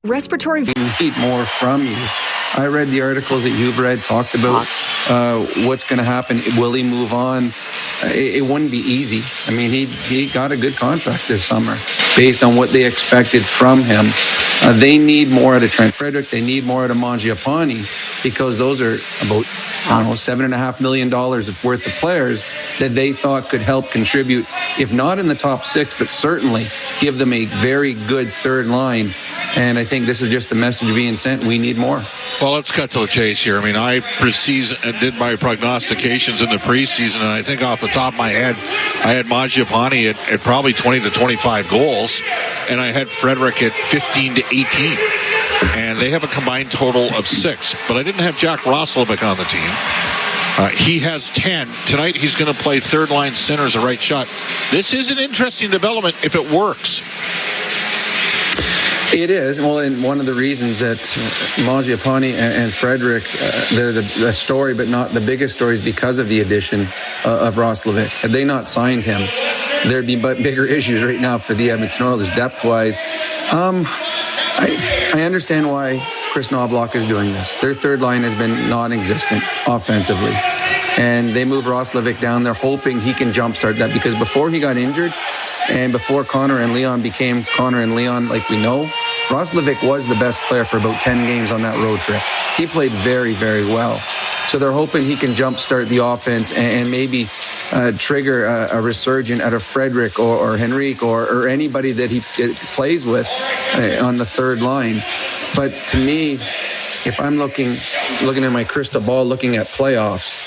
Respiratory. We need more from you. I read the articles that you've read, talked about what's going to happen. Will he move on? It wouldn't be easy. I mean, he got a good contract this summer based on what they expected from him. They need more out of Trent Frederick. They need more out of Mangiapane because those are about, $7.5 million worth of players that they thought could help contribute, if not in the top six, but certainly give them a very good third line. And I think this is just the message being sent. We need more. Well, let's cut to the chase here. I mean, I did my prognostications in the preseason, and I think off the top of my head, I had Mangiapane at probably 20 to 25 goals, and I had Frederick at 15 to 18. And they have a combined total of 6. But I didn't have Jack Roslovic on the team. He has 10. Tonight he's going to play third-line center as a right shot. This is an interesting development if it works. It is. Well, and one of the reasons that Mangiapane and Frederick, they're the story, but not the biggest story, is because of the addition of Roslovic. Had they not signed him, there'd be bigger issues right now for the Edmonton Oilers depth-wise. I understand why Chris Knoblauch is doing this. Their third line has been non-existent offensively. And they move Roslovic down. They're hoping he can jumpstart that because before he got injured and before Connor and Leon became Connor and Leon like we know, Roslovic was the best player for about 10 games on that road trip. He played very, very well. So they're hoping he can jumpstart the offense and maybe trigger a resurgence out of Frederick or Henrique or anybody that he plays with on the third line. But to me, if I'm looking at my crystal ball, looking at playoffs,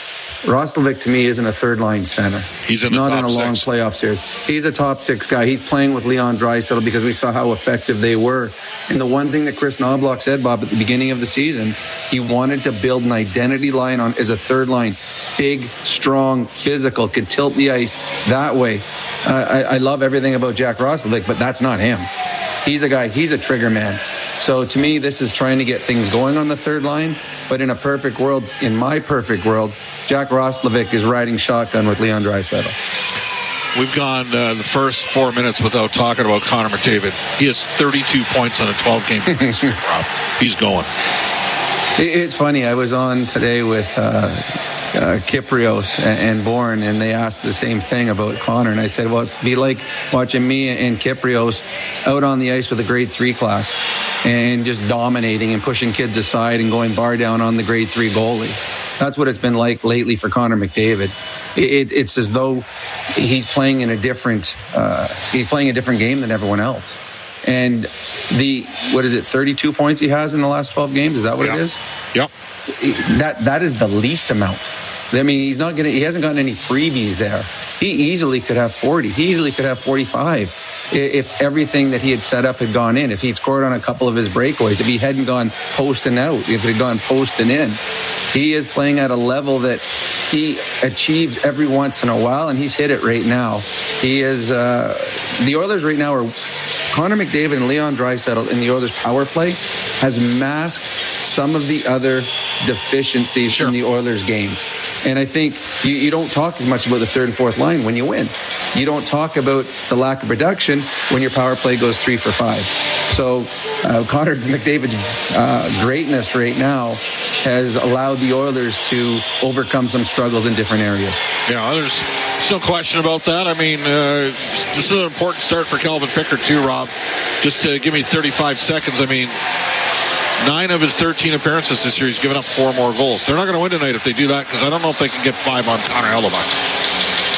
Roslovic to me isn't a third line center. He's in the not top in a long six. playoff series. He's a top 6 guy. He's playing with Leon Draisaitl because we saw how effective they were. And the one thing that Chris Knoblauch said, Bob, at the beginning of the season, he wanted to build an identity line as a third line. Big, strong, physical, could tilt the ice that way. I love everything about Jack Roslovic, but that's not him. He's a guy, he's a trigger man. So to me, this is trying to get things going on the third line. But in a perfect world, in my perfect world, Jack Roslovic is riding shotgun with Leon Draisaitl. We've gone the first 4 minutes without talking about Connor McDavid. He has 32 points on a 12-game streak. He's going. It's funny. I was on today with Kyprios and Bourne, and they asked the same thing about Connor. And I said, well, it's be like watching me and Kyprios out on the ice with a grade 3 class and just dominating and pushing kids aside and going bar down on the grade 3 goalie. That's what it's been like lately for Connor McDavid. It's as though he's playing in a different game than everyone else. And 32 points he has in the last 12 games? Is that what it is? Yep. That is the least amount. I mean, he hasn't gotten any freebies there. He easily could have 40. He easily could have 45 if everything that he had set up had gone in. If he'd scored on a couple of his breakaways, if he hadn't gone post and out, if it had gone post and in. He is playing at a level that he achieves every once in a while, and he's hit it right now. He is the Oilers right now are Connor McDavid and Leon Draisaitl in the Oilers power play has masked some of the other deficiencies in the Oilers games. And I think you don't talk as much about the third and fourth line when you win. You don't talk about the lack of production when your power play goes 3 for 5. So Connor McDavid's greatness right now has allowed the Oilers to overcome some struggles in different areas. Yeah, there's no question about that. I mean, this is an important start for Calvin Picard too, Rob. Just to give me 35 seconds, I mean, 9 of his 13 appearances this year, he's given up 4 more goals. They're not going to win tonight if they do that, because I don't know if they can get 5 on Connor Hellebuyck.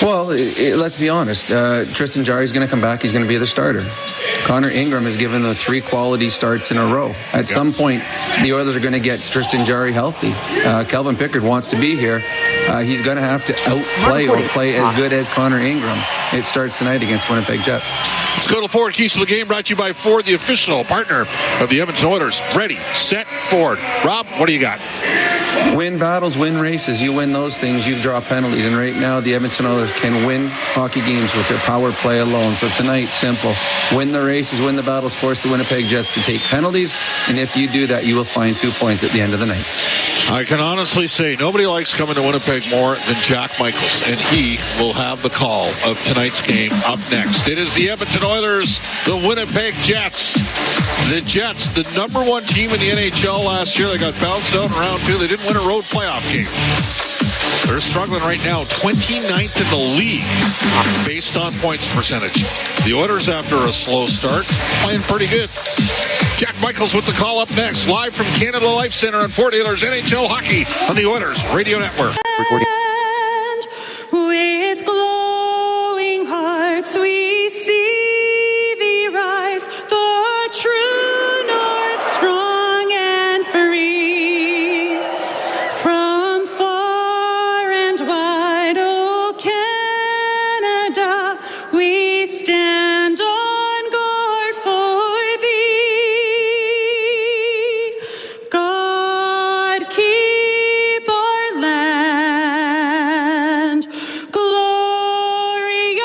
Well, let's be honest. Tristan Jarry's going to come back. He's going to be the starter. Connor Ingram has given them 3 quality starts in a row. At some point, the Oilers are going to get Tristan Jarry healthy. Calvin Picard wants to be here. He's going to have to outplay or play as good as Connor Ingram. It starts tonight against Winnipeg Jets. Let's go to Ford Keys to the Game, brought to you by Ford, the official partner of the Edmonton Oilers. Ready, set, Ford. Rob, what do you got? Win battles, win races. You win those things, you draw penalties. And right now, the Edmonton Oilers can win hockey games with their power play alone. So tonight, simple. Win the races, win the battles, force the Winnipeg Jets to take penalties. And if you do that, you will find 2 points at the end of the night. I can honestly say nobody likes coming to Winnipeg more than Jack Michaels, and he will have the call of tonight's game up next. It is the Edmonton Oilers, the Winnipeg Jets. The Jets, the number one team in the NHL last year. They got bounced out in round 2. They didn't win a road playoff game. They're struggling right now, 29th in the league based on points percentage. The Oilers, after a slow start, playing pretty good. Jack Michaels with the call up next, live from Canada Life Center on Fort Oilers NHL Hockey on the Oilers Radio Network. And with glowing hearts we see thee rise, the true north, strong and free. From far and wide, O Canada, we stand on guard for thee. God keep our land glorious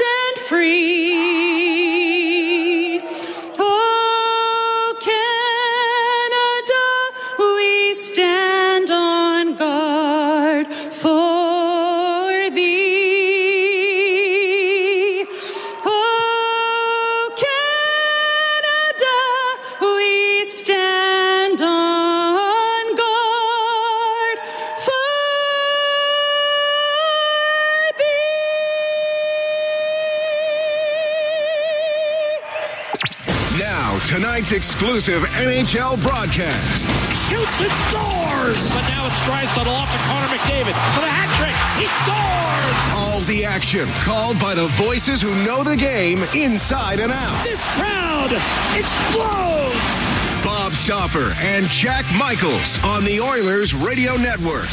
and free. Oh, Canada, we stand on guard for thee. Oh, Canada, we stand on guard for thee. Now, tonight's exclusive NHL broadcast. Shoots and scores! But now it's Draisaitl off to Connor McDavid for the hat trick. He scores! All the action called by the voices who know the game inside and out. This crowd explodes! Bob Stauffer and Jack Michaels on the Oilers Radio Network.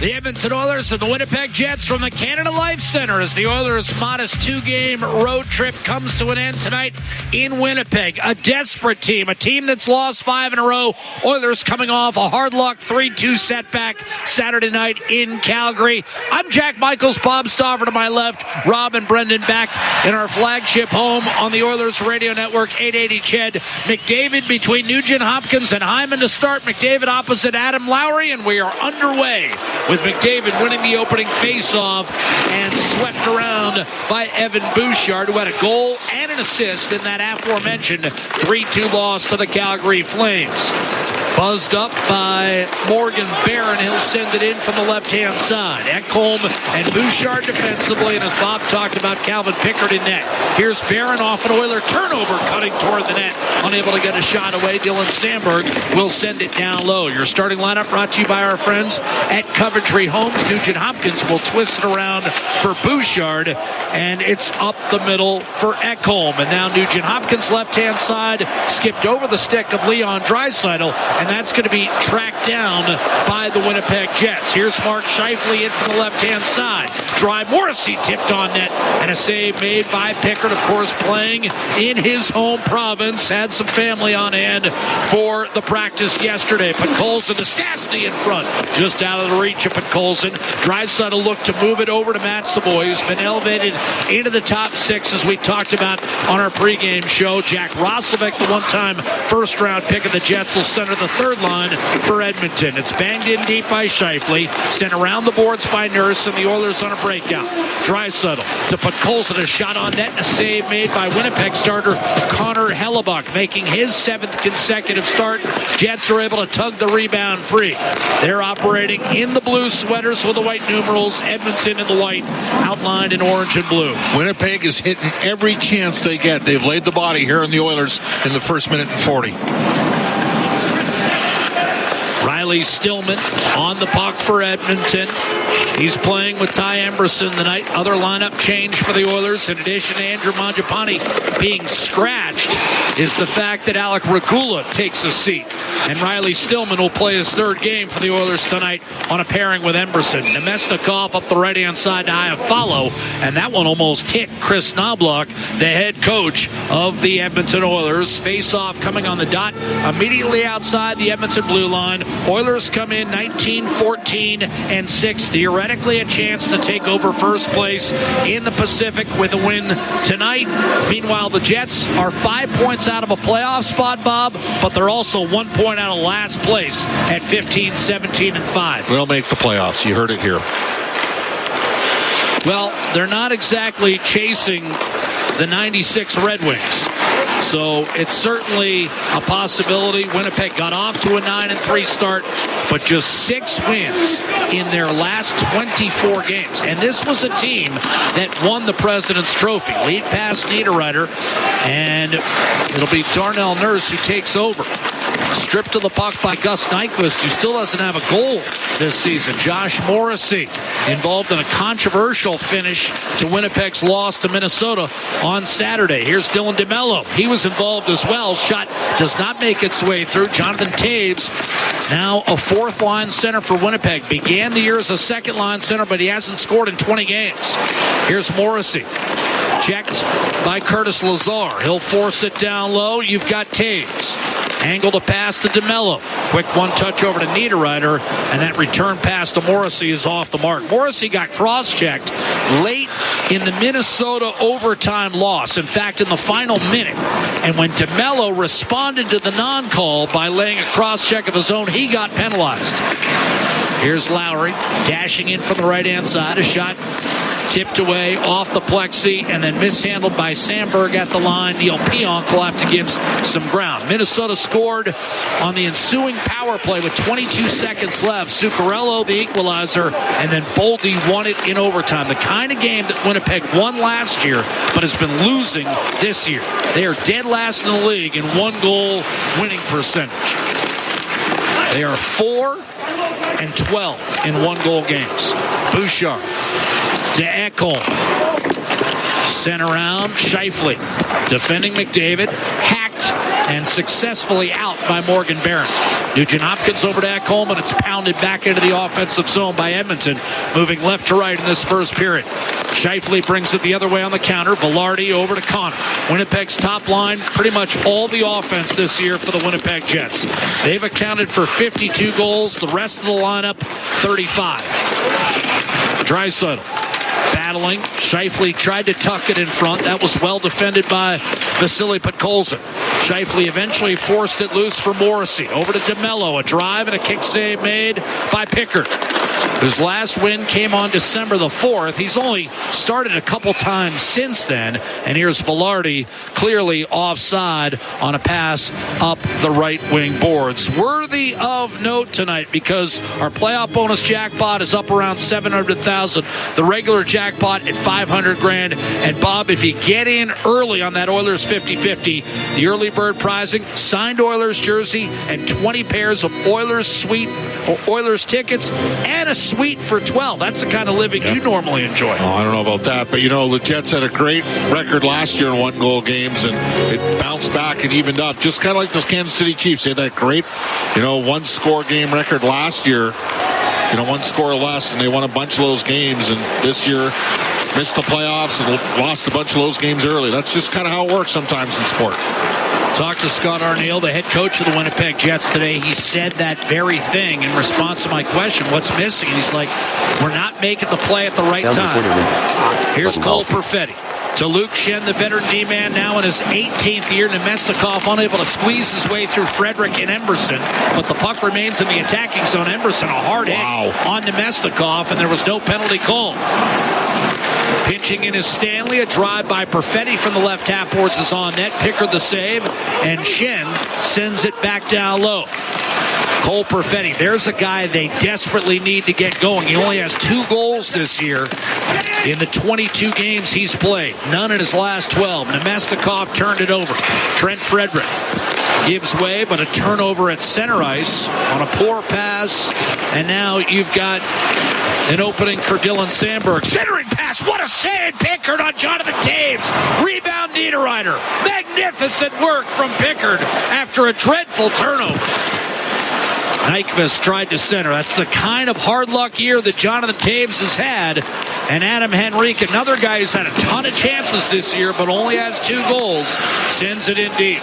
The Edmonton Oilers and the Winnipeg Jets from the Canada Life Center as the Oilers' modest 2-game road trip comes to an end tonight in Winnipeg. A desperate team, a team that's lost 5 in a row. Oilers coming off a hard-luck 3-2 setback Saturday night in Calgary. I'm Jack Michaels, Bob Stauffer to my left, Rob and Brendan back in our flagship home on the Oilers Radio Network, 880 CHED. McDavid between Nugent Hopkins and Hyman to start. McDavid opposite Adam Lowry, and we are underway with McDavid winning the opening face-off and swept around by Evan Bouchard, who had a goal and an assist in that aforementioned 3-2 loss to the Calgary Flames. Buzzed up by Morgan Barron. He'll send it in from the left-hand side. Ekholm and Bouchard defensively, and as Bob talked about, Calvin Picard in net. Here's Barron off an Oiler turnover, cutting toward the net. Unable to get a shot away. Dylan Sandberg will send it down low. Your starting lineup brought to you by our friends at Coventry Homes. Nugent Hopkins will twist it around for Bouchard, and it's up the middle for Ekholm. And now Nugent Hopkins, left-hand side, skipped over the stick of Leon Draisaitl, and that's going to be tracked down by the Winnipeg Jets. Here's Mark Scheifele in from the left-hand side. Drive Morrissey tipped on net, and a save made by Picard, of course, playing in his home province. Had some family on hand for the practice yesterday. Podkolzin to Stastny in front, just out of the reach of Podkolzin. Draisaitl looked to move it over to Matt Savoy, who's been elevated into the top 6, as we talked about on our pregame show. Jack Roslovic, the one-time first-round pick of the Jets, will center the third line for Edmonton. It's banged in deep by Scheifele, sent around the boards by Nurse, and the Oilers on a breakout. Draisaitl to Podkolzin, a shot on net, and a save made by Winnipeg starter Connor Hellebuck, making his 7th consecutive start. Jets are able to tug the rebound free. They're operating in the blue sweaters with the white numerals, Edmonton in the white, outlined in orange and blue. Winnipeg is hitting every chance they get. They've laid the body here on the Oilers in the first minute and 40. Riley Stillman on the puck for Edmonton. He's playing with Ty Emberson tonight. Other lineup change for the Oilers, in addition to Andrew Mangiapane being scratched, is the fact that Alec Regula takes a seat. And Riley Stillman will play his third game for the Oilers tonight on a pairing with Emberson. Nemesnikov up the right-hand side to Iafallo, and that one almost hit Chris Knobloch, the head coach of the Edmonton Oilers. Face-off coming on the dot immediately outside the Edmonton blue line. Oilers come in 19-14-6. Theoretically a chance to take over first place in the Pacific with a win tonight. Meanwhile, the Jets are 5 points out of a playoff spot, Bob, but they're also 1 point out of last place at 15-17-5. They'll make the playoffs. You heard it here. Well, they're not exactly chasing the 96 Red Wings. So it's certainly a possibility. Winnipeg got off to a 9-3 start, but just 6 wins in their last 24 games. And this was a team that won the President's Trophy. Lead pass Niederreiter, and it'll be Darnell Nurse who takes over. Stripped to the puck by Gus Nyquist, who still doesn't have a goal this season. Josh Morrissey involved in a controversial finish to Winnipeg's loss to Minnesota on Saturday. Here's Dylan DeMello. He was involved as well. Shot does not make its way through. Jonathan Taves, now a fourth-line center for Winnipeg. Began the year as a second-line center, but he hasn't scored in 20 games. Here's Morrissey. Checked by Curtis Lazar. He'll force it down low. You've got Taves. Angle to pass to DeMello. Quick one-touch over to Niederreiter, and that return pass to Morrissey is off the mark. Morrissey got cross-checked late in the Minnesota overtime loss. In fact, in the final minute. And when DeMello responded to the non-call by laying a cross-check of his own, he got penalized. Here's Lowry dashing in from the right-hand side. A shot tipped away off the plexi and then mishandled by Sandberg at the line. Neil Pionk will have to give some ground. Minnesota scored on the ensuing power play with 22 seconds left. Zuccarello, the equalizer, and then Boldy won it in overtime. The kind of game that Winnipeg won last year but has been losing this year. They are dead last in the league in 1-goal winning percentage. They are 4-12 in 1-goal games. Bouchard to Ekholm. Sent around. Scheifele defending McDavid. Hacked and successfully out by Morgan Barron. Nugent Hopkins over to Ekholm, and it's pounded back into the offensive zone by Edmonton, moving left to right in this first period. Scheifele brings it the other way on the counter. Velarde over to Connor. Winnipeg's top line, pretty much all the offense this year for the Winnipeg Jets. They've accounted for 52 goals. The rest of the lineup, 35. Draisaitl battling. Scheifele tried to tuck it in front. That was well defended by Vasily Podkolzin. Scheifele eventually forced it loose for Morrissey. Over to DeMello. A drive and a kick save made by Picard, whose last win came on December the 4th. He's only started a couple times since then. And here's Velarde, clearly offside on a pass up the right wing boards. Worthy of note tonight because our playoff bonus jackpot is up around $700,000. The regular jackpot at $500,000. And Bob, if you get in early on that Oilers 50-50, the early bird prizing, signed Oilers jersey, and 20 pairs of Oilers suite or Oilers tickets, and a suite for 12. That's the kind of living you normally enjoy. Oh, I don't know about that, but the Jets had a great record last year in 1-goal games, and it bounced back and evened up, just kind of like those Kansas City Chiefs. They had that great, 1-score game record last year, 1 score or less, and they won a bunch of those games, and this year missed the playoffs and lost a bunch of those games early. That's just kind of how it works sometimes in sport. Talked to Scott Arniel, the head coach of the Winnipeg Jets today. He said that very thing in response to my question, what's missing? And he's like, we're not making the play at the right time. Here's Cole Perfetti to Luke Shen, the veteran D-man, now in his 18th year. Nemesnikov unable to squeeze his way through Frederick and Emberson, but the puck remains in the attacking zone. Emberson, a hard hit on Nemesnikov, and there was no penalty called. Pitching in is Stanley. A drive by Perfetti from the left half boards is on net. Picard the save, and Shen sends it back down low. Cole Perfetti, there's a guy they desperately need to get going. He only has 2 goals this year in the 22 games he's played. None in his last 12. Nemesnikov turned it over. Trent Frederick gives way, but a turnover at center ice on a poor pass. And now you've got an opening for Dylan Sandberg. Centering pass. What a save. Picard on Jonathan Toews. Rebound Niederreiter. Magnificent work from Picard after a dreadful turnover. Nyquist tried to center. That's the kind of hard luck year that Jonathan Toews has had. And Adam Henrique, another guy who's had a ton of chances this year, but only has 2 goals, sends it in deep.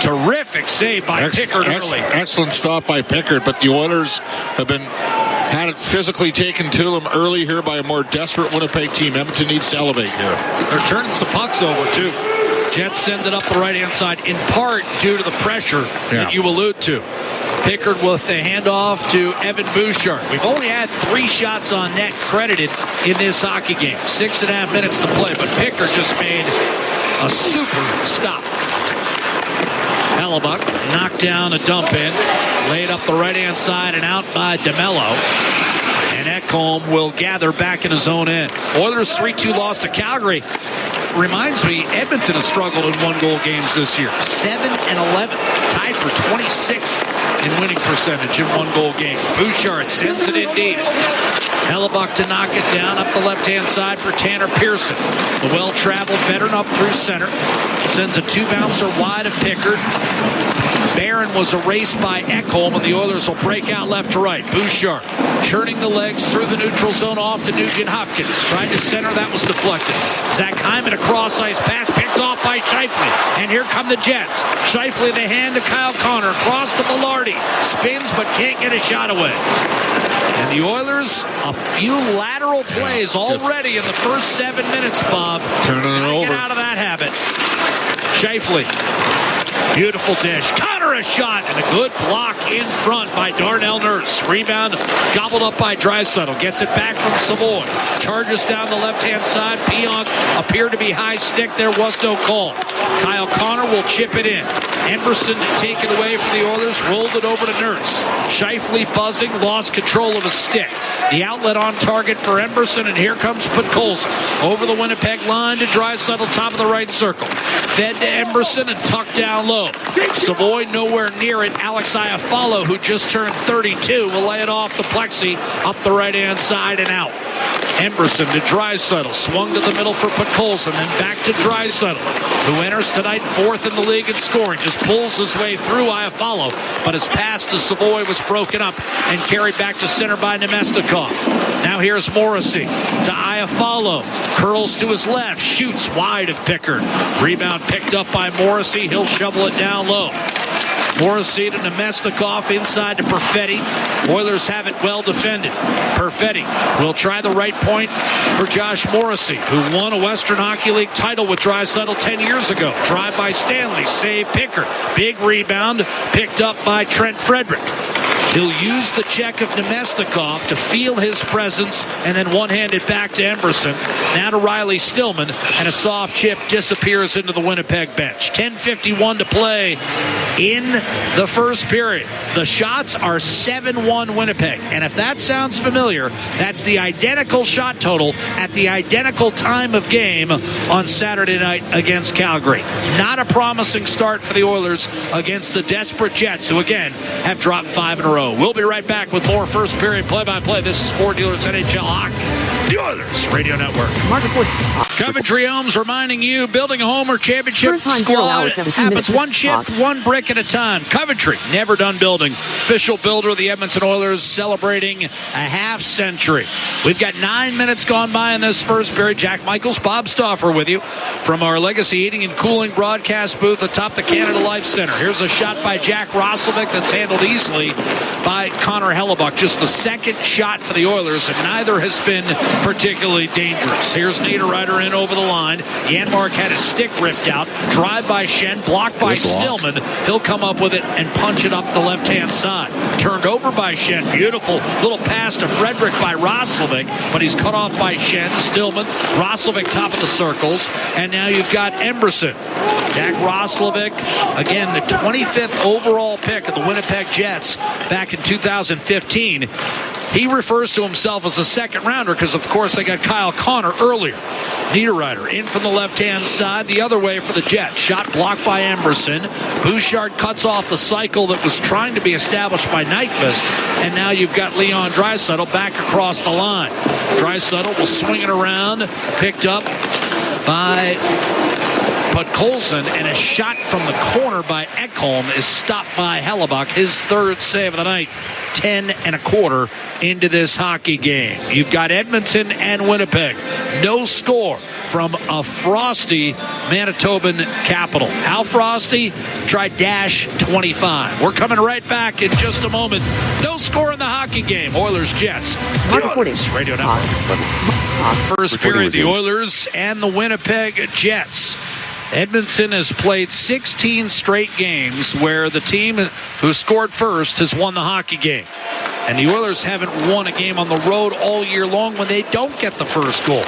Terrific save by Picard early. Excellent stop by Picard, but the Oilers have had it physically taken to them early here by a more desperate Winnipeg team. Edmonton needs to elevate here. They're turning some pucks over, too. Jets send it up the right-hand side, in part due to the pressure that you allude to. Picard with the handoff to Evan Bouchard. We've only had 3 shots on net credited in this hockey game. 6.5 minutes to play, but Picard just made a super stop. Hellebuck knocked down a dump in, laid up the right-hand side and out by DeMello. And Ekholm will gather back in his own end. Oilers 3-2 loss to Calgary. Reminds me, Edmonton has struggled in 1-goal games this year. 7-11, tied for 26th in winning percentage in 1-goal games. Bouchard sends it in deep. Hellebuck to knock it down up the left-hand side for Tanner Pearson. The well-traveled veteran up through center. Sends a 2-bouncer wide of Picard. Barron was erased by Ekholm, and the Oilers will break out left to right. Bouchard churning the legs through the neutral zone off to Nugent Hopkins. Tried to center, that was deflected. Zach Hyman, a cross-ice pass picked off by Scheifele. And here come the Jets. Scheifele, the hand to Kyle Connor. Across to Velarde. Spins, but can't get a shot away. And the Oilers, a few lateral plays already in the first 7 minutes, Bob. Turning it over. Get out of that habit. Scheifele. Beautiful dish. Connor a shot and a good block in front by Darnell Nurse. Rebound gobbled up by Draisaitl. Gets it back from Savoy. Charges down the left-hand side. Pionk appeared to be high stick. There was no call. Kyle Connor will chip it in. Emberson to take it away from the Oilers. Rolled it over to Nurse. Scheifele buzzing. Lost control of his stick. The outlet on target for Emberson, and here comes Podkolzin. Over the Winnipeg line to Draisaitl, top of the right circle. Fed to Emberson and tucked down low. Savoy nowhere near it. Alex Iafallo, who just turned 32, will lay it off the plexi up the right-hand side and out. Emberson to Draisaitl. Swung to the middle for Podkolzin, then back to Draisaitl, who enters tonight 4th in the league in scoring. Just pulls his way through Iafallo, but his pass to Savoy was broken up and carried back to center by Nemestikov. Now here's Morrissey to Iafallo. Curls to his left, shoots wide of Picard. Rebound picked up by Morrissey. He'll shovel it down low. Morrissey to Nemestikov, inside to Perfetti. Oilers have it well defended. Perfetti will try the right point for Josh Morrissey, who won a Western Hockey League title with Draisaitl 10 years ago. Drive by Stanley, save Picard. Big rebound picked up by Trent Frederick. He'll use the check of Nemestikov to feel his presence and then one-handed back to Emberson. Now to Riley Stillman, and a soft chip disappears into the Winnipeg bench. 10:51 to play in the first period. The shots are 7-1 Winnipeg. And if that sounds familiar, that's the identical shot total at the identical time of game on Saturday night against Calgary. Not a promising start for the Oilers against the desperate Jets, who again have dropped 5 in a row. We'll be right back with more first period play-by-play. This is Ford Dealers NHL Hockey, the Oilers Radio Network. Coventry Homes reminding you, building a home or championship squad happens one shift, one brick at a time. Coventry, never done building. Official builder of the Edmonton Oilers, celebrating a half century. We've got 9 minutes gone by in this first period. Jack Michaels, Bob Stauffer with you from our Legacy Heating and Cooling broadcast booth atop the Canada Life Center. Here's a shot by Jack Roslovic that's handled easily by Connor Hellebuck. Just the second shot for the Oilers, and neither has been particularly dangerous. Here's Niederreiter in over the line. Janmark had his stick ripped out. Drive by Schenn, blocked by Stillman. He'll come up with it and punch it up the left-hand side. Turned over by Schenn. Beautiful little pass to Frederick by Roslovic, but he's cut off by Schenn. Stillman, Roslovic top of the circles, and now you've got Emberson. Jack Roslovic, again, the 25th overall pick of the Winnipeg Jets back in 2015. He refers to himself as a second rounder because, of course, they got Kyle Connor earlier. Niederreiter in from the left-hand side, the other way for the Jets. Shot blocked by Emberson. Bouchard cuts off the cycle that was trying to be established by Nyquist, and now you've got Leon Draisaitl back across the line. Draisaitl will swing it around, picked up by Podkolzin, and a shot from the corner by Ekholm is stopped by Hellebuyck, his third save of the night. 10 1/4 into this hockey game. You've got Edmonton and Winnipeg. No score from a frosty Manitoban capital. How frosty? Try Dec.29. We're coming right back in just a moment. No score in the hockey game. Oilers Jets. Radio Network. First period, the Oilers and the Winnipeg Jets. Edmonton has played 16 straight games where the team who scored first has won the hockey game. And the Oilers haven't won a game on the road all year long when they don't get the first goal.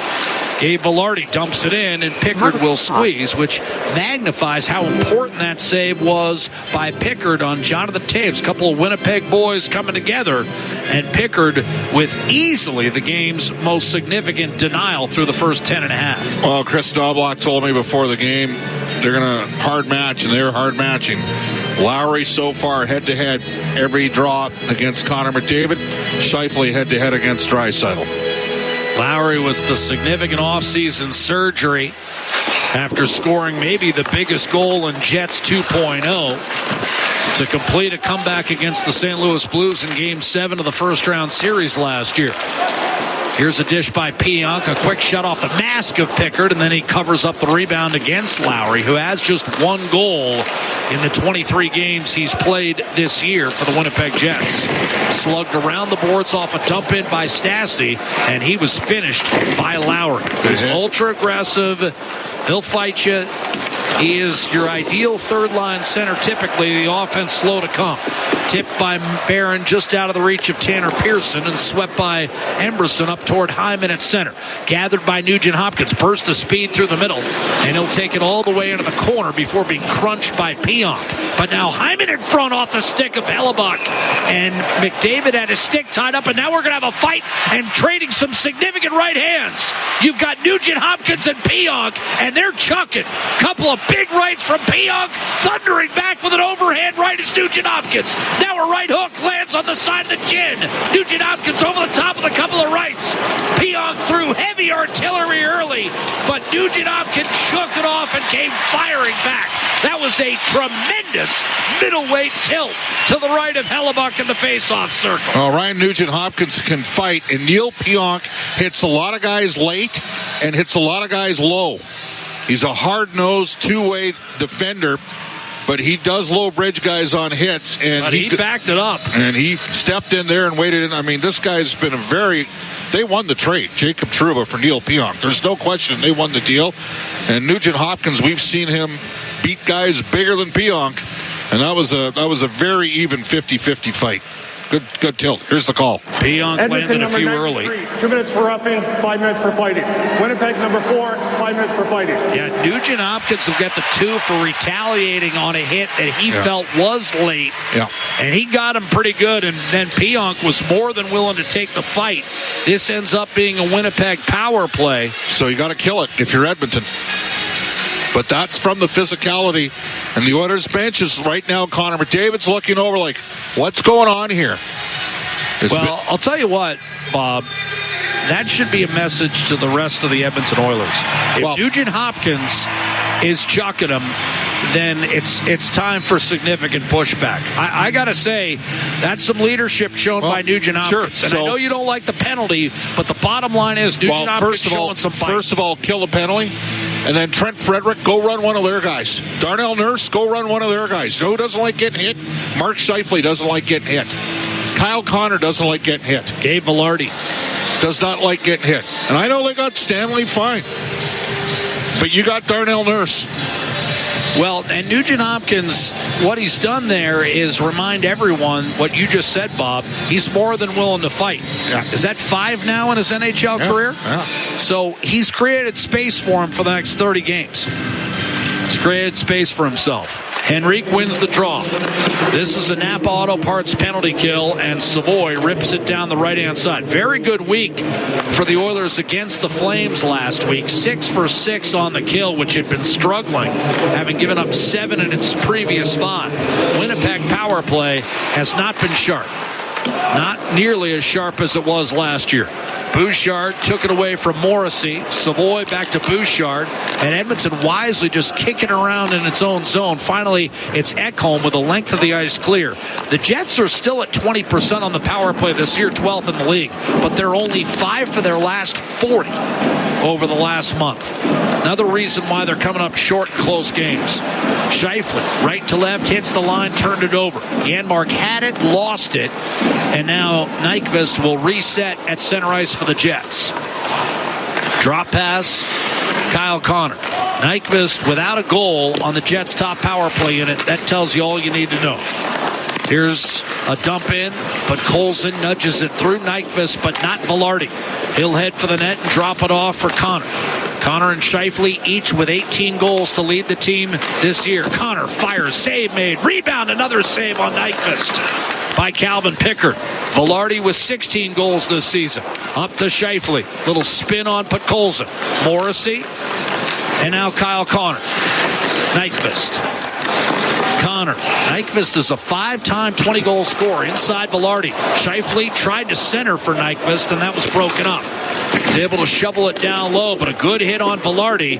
Gabe Vilardi dumps it in, and Picard will squeeze, which magnifies how important that save was by Picard on Jonathan Toews. A couple of Winnipeg boys coming together, and Picard with easily the game's most significant denial through the first 10 1/2. Well, Chris Knobloch told me before the game they're going to hard match, and they're hard matching. Lowry so far head-to-head every draw against Connor McDavid. Scheifele head-to-head against Draisaitl. Lowry was the significant offseason surgery after scoring maybe the biggest goal in Jets 2.0 to complete a comeback against the St. Louis Blues in Game 7 of the first-round series last year. Here's a dish by Pionk, a quick shot off the mask of Picard, and then he covers up the rebound against Lowry, who has just one goal in the 23 games he's played this year for the Winnipeg Jets. Slugged around the boards off a dump in by Stastny, and he was finished by Lowry. He's ultra-aggressive. He'll fight you. He is your ideal third-line center, typically. The offense slow to come. Tipped by Barron just out of the reach of Tanner Pearson and swept by Emberson up toward Hyman at center. Gathered by Nugent Hopkins. Burst of speed through the middle, and he'll take it all the way into the corner before being crunched by Pionk. But now Hyman in front off the stick of Hellebuyck, and McDavid had his stick tied up, and now we're going to have a fight and trading some significant right hands. You've got Nugent Hopkins and Pionk, and they're chucking. Couple of big rights from Pionk, thundering back with an overhand right is Nugent Hopkins. Now a right hook lands on the side of the chin. Nugent Hopkins over the top of a couple of rights. Pionk threw heavy artillery early, but Nugent Hopkins shook it off and came firing back. That was a tremendous middleweight tilt to the right of Hellebuyck in the face-off circle. Ryan Nugent-Hopkins can fight, and Neil Pionk hits a lot of guys late and hits a lot of guys low. He's a hard-nosed, two-way defender, but he does low-bridge guys on hits. And but he backed it up. And he stepped in there and waited in. I mean, this guy's been they won the trade, Jacob Trouba for Neil Pionk. There's no question they won the deal. And Nugent-Hopkins, we've seen him beat guys bigger than Pionk, and that was a very even 50-50 fight. Good tilt. Here's the call. Pionk landed a few early. 2 minutes for roughing, 5 minutes for fighting. Winnipeg number 4, 5 minutes for fighting. Yeah, Nugent Hopkins will get the 2 for retaliating on a hit that he felt was late. Yeah. And he got him pretty good, and then Pionk was more than willing to take the fight. This ends up being a Winnipeg power play. So you got to kill it if you're Edmonton. But that's from the physicality. And the Oilers bench is right now, Connor McDavid's looking over like, what's going on here? I'll tell you what, Bob. That should be a message to the rest of the Edmonton Oilers. If Nugent Hopkins is chucking him, then it's time for significant pushback. I got to say, that's some leadership shown by Nugent Hopkins. Sure. And I know you don't like the penalty, but the bottom line is Nugent Hopkins showing some fight. First of all, kill the penalty. And then Trent Frederick, go run one of their guys. Darnell Nurse, go run one of their guys. You know who doesn't like getting hit? Mark Scheifele doesn't like getting hit. Kyle Connor doesn't like getting hit. Gabe Vilardi does not like getting hit. And I know they got Stanley fine. But you got Darnell Nurse. Well, and Nugent Hopkins, what he's done there is remind everyone what you just said, Bob. He's more than willing to fight. Yeah. Is that 5 now in his NHL career? Yeah. So he's created space for him for the next 30 games. He's created space for himself. Henrique wins the draw. This is a Napa Auto Parts penalty kill, and Savoy rips it down the right-hand side. Very good week for the Oilers against the Flames last week. 6 for 6 on the kill, which had been struggling, having given up 7 in its previous 5. Winnipeg power play has not been sharp. Not nearly as sharp as it was last year. Bouchard took it away from Morrissey. Savoy back to Bouchard. And Edmonton wisely just kicking around in its own zone. Finally, it's Ekholm with the length of the ice clear. The Jets are still at 20% on the power play this year, 12th in the league. But they're only 5 for their last 40 over the last month. Another reason why they're coming up short in close games. Scheifele, right to left, hits the line, turned it over. Janmark had it, lost it, and now Nyquist will reset at center ice for the Jets. Drop pass, Kyle Connor. Nyquist without a goal on the Jets' top power play unit. That tells you all you need to know. Here's a dump in, but Colson nudges it through Nyquist, but not Velarde. He'll head for the net and drop it off for Connor. Connor and Scheifele each with 18 goals to lead the team this year. Connor fires, save made, rebound, another save on Nyquist by Calvin Picard. Velarde with 16 goals this season. Up to Scheifele. Little spin on Podkolzin. Morrissey. And now Kyle Connor. Nyquist. Connor. Nyquist is a 5-time 20-goal scorer inside Velarde. Scheifele tried to center for Nyquist, and that was broken up. He's able to shovel it down low, but a good hit on Velarde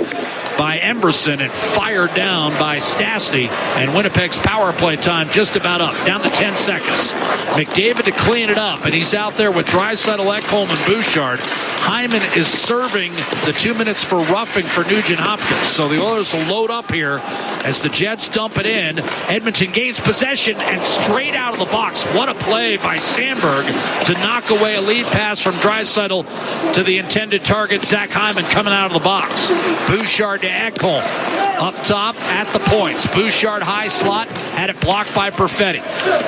by Emberson and fired down by Stastny. And Winnipeg's power play time just about up, down to 10 seconds. McDavid to clean it up, and he's out there with Draisaitl, Ekholm, and Bouchard. Hyman is serving the 2 minutes for roughing for Nugent Hopkins. So the Oilers will load up here as the Jets dump it in. Edmonton gains possession and straight out of the box. What a play by Sandberg to knock away a lead pass from Draisaitl to the intended target, Zach Hyman, coming out of the box. Bouchard to Ekholm. Up top at the points. Bouchard high slot, had it blocked by Perfetti.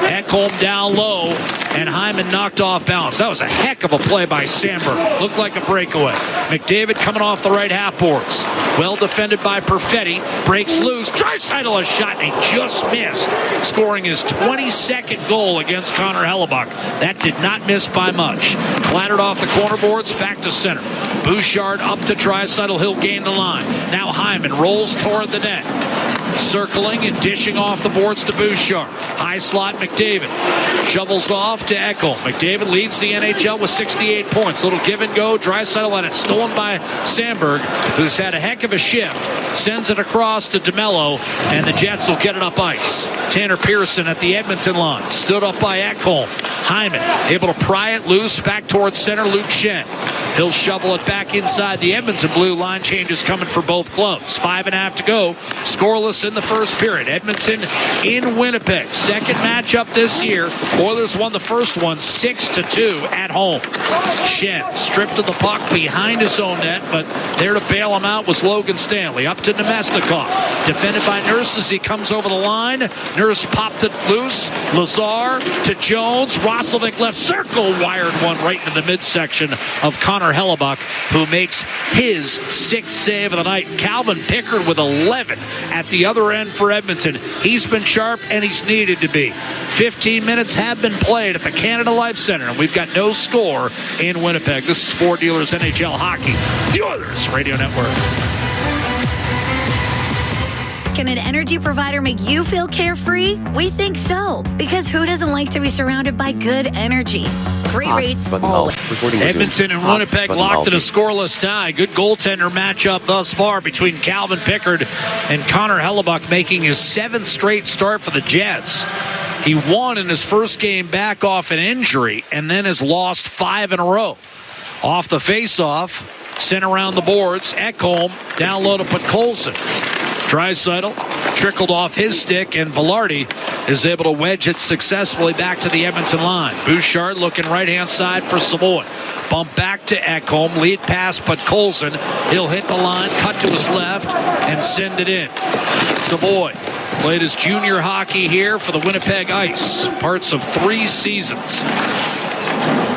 Ekholm down low, and Hyman knocked off balance. That was a heck of a play by Sandberg. Looked like a breakaway. McDavid coming off the right half boards. Well defended by Perfetti. Breaks loose. Draisaitl a shot, and he just missed. Scoring his 22nd goal against Connor Hellebuyck. That did not miss by much. Clattered off the corner boards, back to center. Bouchard up to Draisaitl. He'll gain the line. Now Hyman rolls toward the net. Circling and dishing off the boards to Bouchard. High slot McDavid. Shovels off to Ekholm. McDavid leads the NHL with 68 points. Little give and go. Draisaitl had it stolen by Sandberg, who's had a heck of a shift. Sends it across to DeMello, and the Jets will get it up ice. Tanner Pearson at the Edmonton line. Stood up by Ekholm. Hyman able to pry it loose back towards center. Luke Shen. He'll shovel it back inside the Edmonton blue. Line changes coming for both clubs. 5.5 to go. Scoreless in the first period. Edmonton in Winnipeg. Second matchup this year. Oilers won the first one 6-2 at home. Shen stripped of the puck behind his own net, but there to bail him out was Logan Stanley. Up to Nemesnikov. Defended by Nurse as he comes over the line. Nurse popped it loose. Lazar to Jones. Roslovic left circle. Wired one right into the midsection of Connor Hellebuyck, who makes his 6th save of the night. Calvin Picard with 11 at the other end for Edmonton. He's been sharp, and he's needed to be. 15 minutes have been played at the Canada Life Center, and we've got no score in Winnipeg. This is Ford Dealers NHL Hockey, the Oilers Radio Network. Can an energy provider make you feel carefree? We think so, because who doesn't like to be surrounded by good energy? Great rates always. Edmonton and Winnipeg locked in a scoreless tie. Good goaltender matchup thus far between Calvin Picard and Connor Hellebuyck, making his 7th straight start for the Jets. He won in his first game back off an injury and then has lost 5 in a row. Off the face-off, sent around the boards. Ekholm down low to Podkolzin. Draisaitl trickled off his stick, and Velarde is able to wedge it successfully back to the Edmonton line. Bouchard looking right-hand side for Savoy. Bump back to Ekholm. Lead pass, Podkolzin. He'll hit the line, cut to his left, and send it in. Savoy played his junior hockey here for the Winnipeg Ice. Parts of 3 seasons.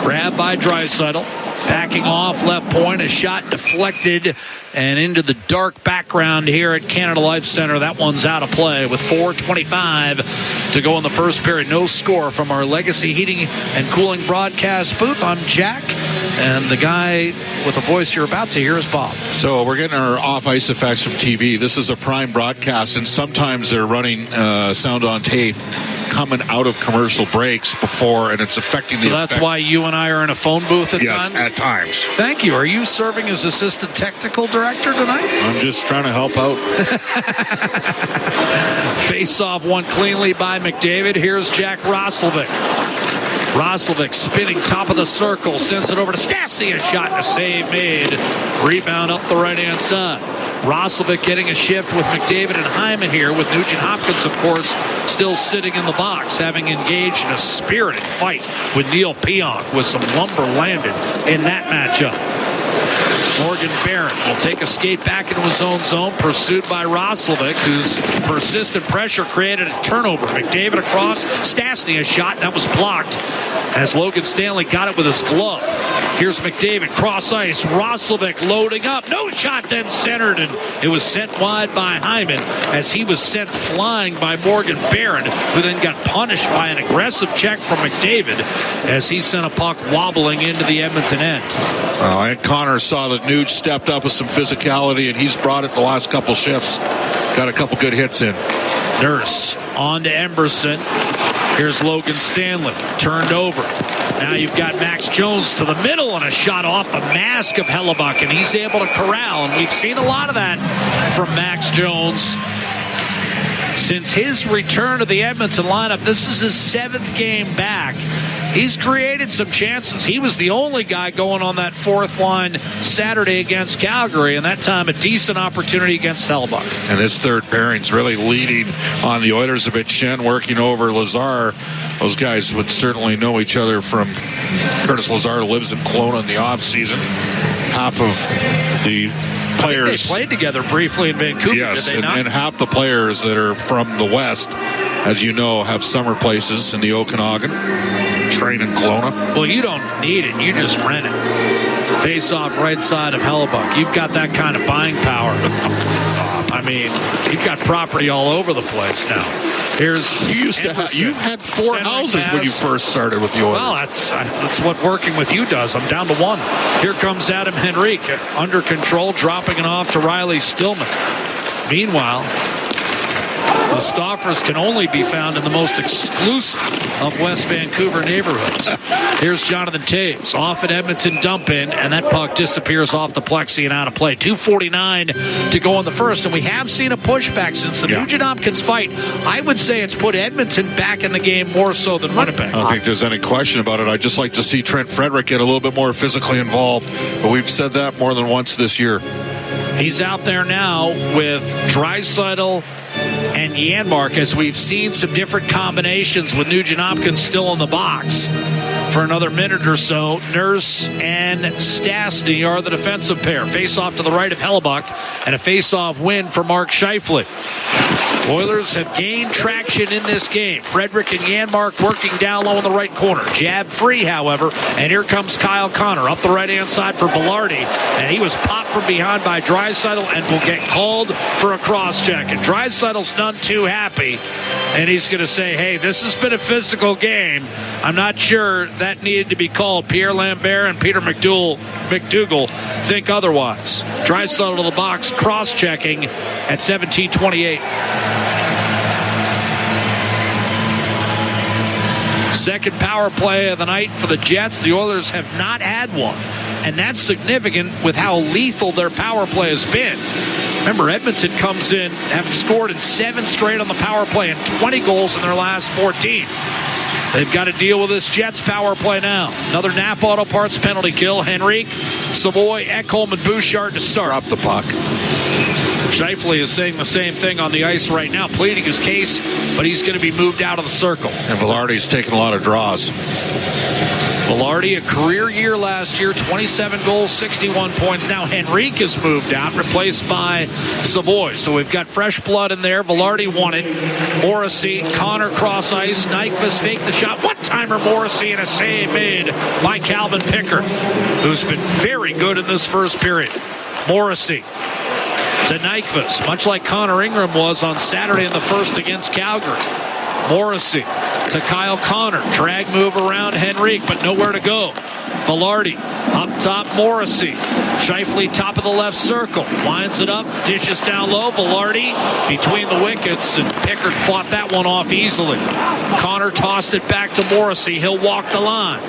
Grabbed by Draisaitl. Backing off, left point, a shot deflected and into the dark background here at Canada Life Center. That one's out of play with 4:25 to go in the first period. No score from our Legacy Heating and Cooling broadcast booth. I'm Jack, and the guy with the voice you're about to hear is Bob. So we're getting our off-ice effects from TV. This is a prime broadcast, and sometimes they're running sound on tape coming out of commercial breaks before, and it's affecting the effect. So that's why you and I are in a phone booth at times? Yes, at times. Thank you. Are you serving as assistant technical director tonight? I'm just trying to help out. Face-off won cleanly by McDavid. Here's Jack Roslovic. Roslovic spinning top of the circle, sends it over to Stastny. A shot and a save made. Rebound up the right-hand side. Roslovic getting a shift with McDavid and Hyman here, with Nugent Hopkins, of course, still sitting in the box, having engaged in a spirited fight with Neil Pionk, with some lumber landed in that matchup. Morgan Barron will take a skate back into his own zone, pursued by Roslovic, whose persistent pressure created a turnover. McDavid across, Stastny a shot, and that was blocked as Logan Stanley got it with his glove. Here's McDavid, cross ice, Roslovic loading up, no shot, then centered, and it was sent wide by Hyman as he was sent flying by Morgan Barron, who then got punished by an aggressive check from McDavid as he sent a puck wobbling into the Edmonton end. And Connor saw that Nuge stepped up with some physicality, and he's brought it the last couple shifts. Got a couple good hits in. Nurse on to Emberson. Here's Logan Stanley, turned over. Now you've got Max Jones to the middle, and a shot off the mask of Hellebuck, and he's able to corral. And we've seen a lot of that from Max Jones since his return to the Edmonton lineup. This is his 7th game back. He's created some chances. He was the only guy going on that fourth line Saturday against Calgary, and that time a decent opportunity against Hellebuck. And this third pairing's really leading on the Oilers a bit. Shen working over Lazar. Those guys would certainly know each other from Curtis Lazar lives in Kelowna in the offseason. Half of the players. They played together briefly in Vancouver, yes, did they not? And half the players that are from the West, as you know, have summer places in the Okanagan. Train in Kelowna. Well, you don't need it. You just rent it. Face off right side of Hellebuck. You've got that kind of buying power. I mean, you've got property all over the place now. Here's you've had 4 houses when you first started with the Oilers. Well, that's what working with you does. I'm down to 1. Here comes Adam Henrique under control, dropping it off to Riley Stillman. Meanwhile, the Stoffers can only be found in the most exclusive of West Vancouver neighborhoods. Here's Jonathan Toews off at Edmonton dump in, and that puck disappears off the plexi and out of play. 2:49 to go in the first, and we have seen a pushback since the Nugent Hopkins fight. I would say it's put Edmonton back in the game more so than Winnipeg. I don't think there's any question about it. I'd just like to see Trent Frederick get a little bit more physically involved, but we've said that more than once this year. He's out there now with Draisaitl and Janmark, as we've seen some different combinations with Nugent Hopkins still in the box. For another minute or so, Nurse and Stastny are the defensive pair. Face-off to the right of Hellebuck, and a face-off win for Mark Scheifele. Oilers have gained traction in this game. Frederick and Janmark working down low in the right corner. Jab free, however, and here comes Kyle Connor up the right-hand side for Velarde, and he was popped from behind by Draisaitl and will get called for a cross-check. And Draisaitl's none too happy, and he's going to say, hey, this has been a physical game. I'm not sure that needed to be called. Pierre Lambert and Peter McDougall think otherwise. Draisaitl to the box, cross-checking at 17:28. Second power play of the night for the Jets. The Oilers have not had one, and that's significant with how lethal their power play has been. Remember, Edmonton comes in having scored in 7 straight on the power play and 20 goals in their last 14. They've got to deal with this Jets power play now. Another Knapp Auto Parts penalty kill. Henrique, Savoy, Ekholm, and Bouchard to start. Drop the puck. Scheifele is saying the same thing on the ice right now, pleading his case, but he's going to be moved out of the circle. And Velarde's taking a lot of draws. Velarde, a career year last year, 27 goals, 61 points. Now Henrique has moved out, replaced by Savoy. So we've got fresh blood in there. Velarde won it. Morrissey, Connor cross ice. Nyquist faked the shot. One-timer Morrissey, and a save made by Calvin Picard, who's been very good in this first period. Morrissey to Nyquist, much like Connor Ingram was on Saturday in the first against Calgary. Morrissey to Kyle Connor. Drag move around Henrique, but nowhere to go. Velarde up top, Morrissey. Scheifele top of the left circle. Winds it up, dishes down low. Velarde between the wickets, and Picard fought that one off easily. Connor tossed it back to Morrissey. He'll walk the line.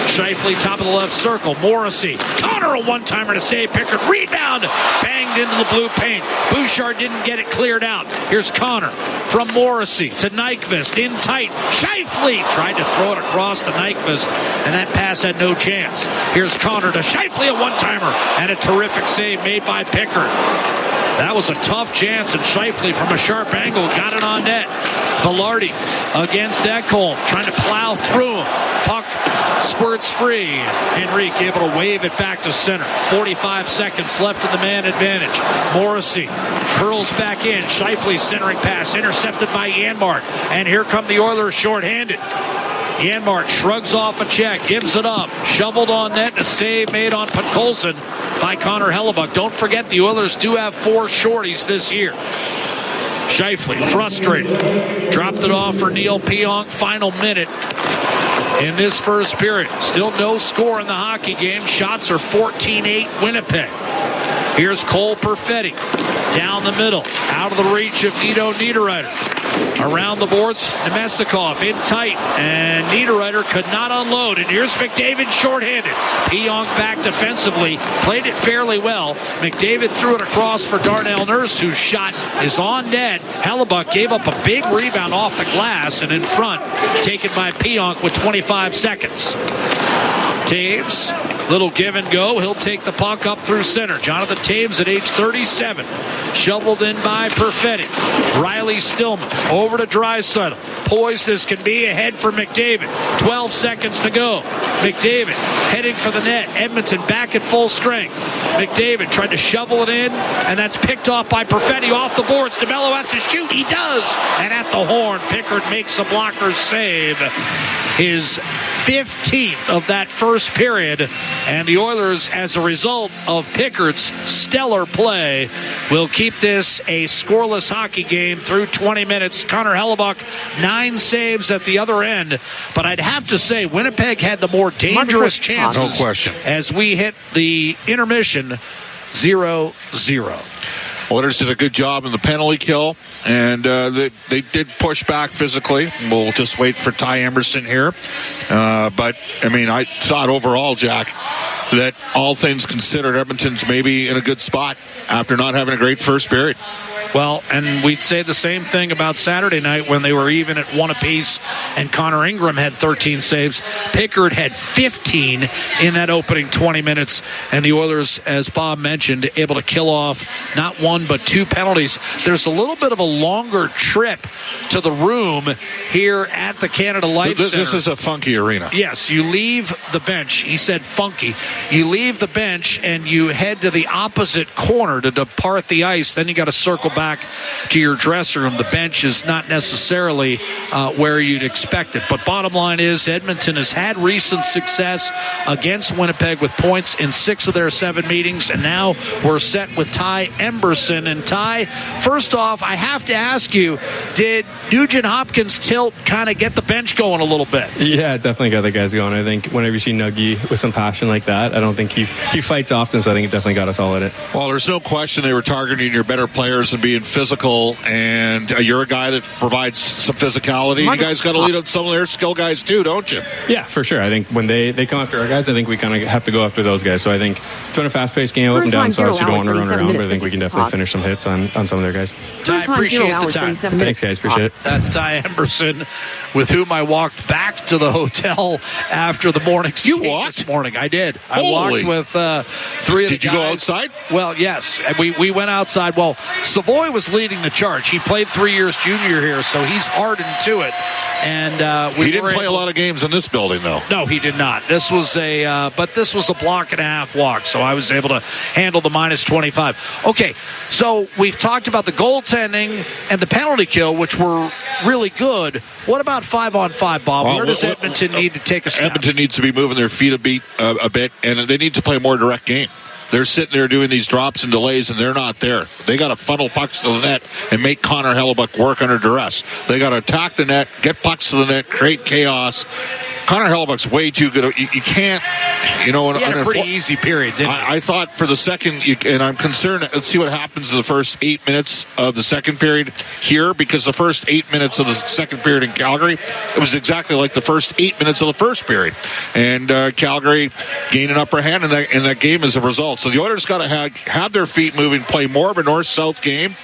Scheifele top of the left circle. Morrissey. Connor a one-timer to save Picard. Rebound. Banged into the blue paint. Bouchard didn't get it cleared out. Here's Connor from Morrissey to Nyquist. In tight. Scheifele tried to throw it across to Nyquist, and that pass had no chance. Here's Connor to Scheifele, a one-timer, and a terrific save made by Picard. That was a tough chance, and Scheifele from a sharp angle got it on net. Velarde against Ekholm, trying to plow through him. Puck squirts free. Henrique able to wave it back to center. 45 seconds left in the man advantage. Morrissey curls back in. Scheifele centering pass intercepted by Janmark. And here come the Oilers shorthanded. Janmark shrugs off a check, gives it up, shoveled on net, a save made on Podkolzin by Connor Hellebuyck. Don't forget the Oilers do have 4 shorties this year. Scheifele, frustrated, dropped it off for Neil Pionk. Final minute in this first period. Still no score in the hockey game. Shots are 14-8 Winnipeg. Here's Cole Perfetti down the middle, out of the reach of Ido Niederreiter. Around the boards, Nemestikov in tight, and Niederreiter could not unload. And here's McDavid shorthanded. Pionk back defensively, played it fairly well. McDavid threw it across for Darnell Nurse, whose shot is on net. Hellebuyck gave up a big rebound off the glass, and in front, taken by Pionk with 25 seconds. Taves, little give and go. He'll take the puck up through center. Jonathan Taves at age 37. Shoveled in by Perfetti. Riley Stillman over to Draisaitl. Poised as can be ahead for McDavid. 12 seconds to go. McDavid heading for the net. Edmonton back at full strength. McDavid tried to shovel it in, and that's picked off by Perfetti off the boards. DeMello has to shoot. He does. And at the horn, Picard makes a blocker save. His 15th of that first period, and the Oilers, as a result of Pickard's stellar play, will keep this a scoreless hockey game through 20 minutes. Connor Hellebuyck, 9 saves at the other end, but I'd have to say Winnipeg had the more dangerous chances. No question. As we hit the intermission, 0-0. Oilers did a good job in the penalty kill, and they did push back physically. We'll just wait for Ty Emerson here. But, I mean, I thought overall, Jack, that all things considered, Edmonton's maybe in a good spot after not having a great first period. Well, and we'd say the same thing about Saturday night when they were even at 1 apiece and Connor Ingram had 13 saves. Picard had 15 in that opening 20 minutes, and the Oilers, as Bob mentioned, able to kill off not 1 but 2 penalties. There's a little bit of a longer trip to the room here at the Canada Life Center. This is a funky arena. Yes, you leave the bench. He said funky. You leave the bench and you head to the opposite corner to depart the ice. Then you got to circle back to your dressing room. The bench is not necessarily where you'd expect it. But bottom line is Edmonton has had recent success against Winnipeg with points in 6 of their 7 meetings. And now we're set with Ty Emberson. And Ty, first off, I have to ask you, did Nugent Hopkins' tilt kind of get the bench going a little bit? Yeah, it definitely got the guys going. I think whenever you see Nuggy with some passion like that, I don't think he fights often, so I think it definitely got us all at it. Well, there's no question they were targeting your better players and being physical, and you're a guy that provides some physicality. You guys got to lead up some of their skill guys too, don't you? Yeah, for sure. I think when they come after our guys, I think we kind of have to go after those guys. So I think it's been a fast-paced game up and down, so obviously you don't want to run around, but I think we can definitely finish some hits on some of their guys. Ty, appreciate the time. Thanks, guys. Appreciate it. That's Ty Emberson, with whom I walked back to the hotel after the morning skate this morning. I did. I walked with 3 of the guys. Did you go outside? Well, yes. We went outside. Well, Savoy was leading the charge. He played 3 years junior here, so he's hardened to it. And he didn't play a lot of games in this building, though. No, he did not. This was a block and a half walk, so I was able to handle the minus 25. Okay, so we've talked about the goaltending and the penalty kill, which were really good. What about 5-on-5, Bob? Where does Edmonton need to take a step? Edmonton needs to be moving their feet a bit, and they need to play a more direct game. They're sitting there doing these drops and delays, and they're not there. They got to funnel pucks to the net and make Connor Hellebuck work under duress. They got to attack the net, get pucks to the net, create chaos. Connor Hellebuck's way too good. You can't, He had a pretty easy period, didn't he? I thought for the second, and I'm concerned, let's see what happens in the first 8 minutes of the second period here, because the first 8 minutes of the second period in Calgary, it was exactly like the first 8 minutes of the first period. And Calgary gained an upper hand in that game as a result. So the Oilers got to have their feet moving, play more of a north-south game,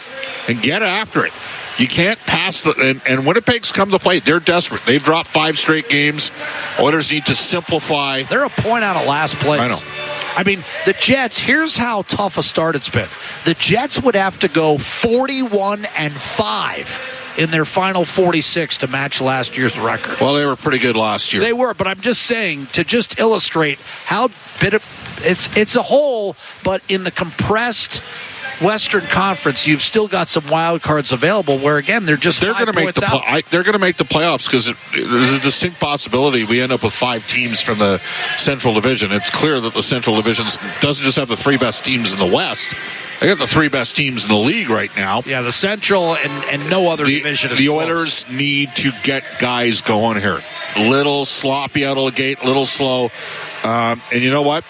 and get after it. You can't pass and Winnipeg's come to play. They're desperate. They've dropped 5 straight games. Oilers need to simplify. They're a point out of last place. I know. I mean, the Jets, here's how tough a start it's been. The Jets would have to go 41-5 in their final 46 to match last year's record. Well, they were pretty good last year. They were, but I'm just saying, to just illustrate how it's a hole, but in the compressed Western Conference, you've still got some wild cards available where, again, they're going to make they're going to make the playoffs, because there's a distinct possibility we end up with 5 teams from the Central Division. It's clear that the Central Division doesn't just have the 3 best teams in the West. They got the 3 best teams in the league right now. Yeah, the Central and no other division is the close. Oilers need to get guys going here. Little sloppy out of the gate, little slow. And you know what?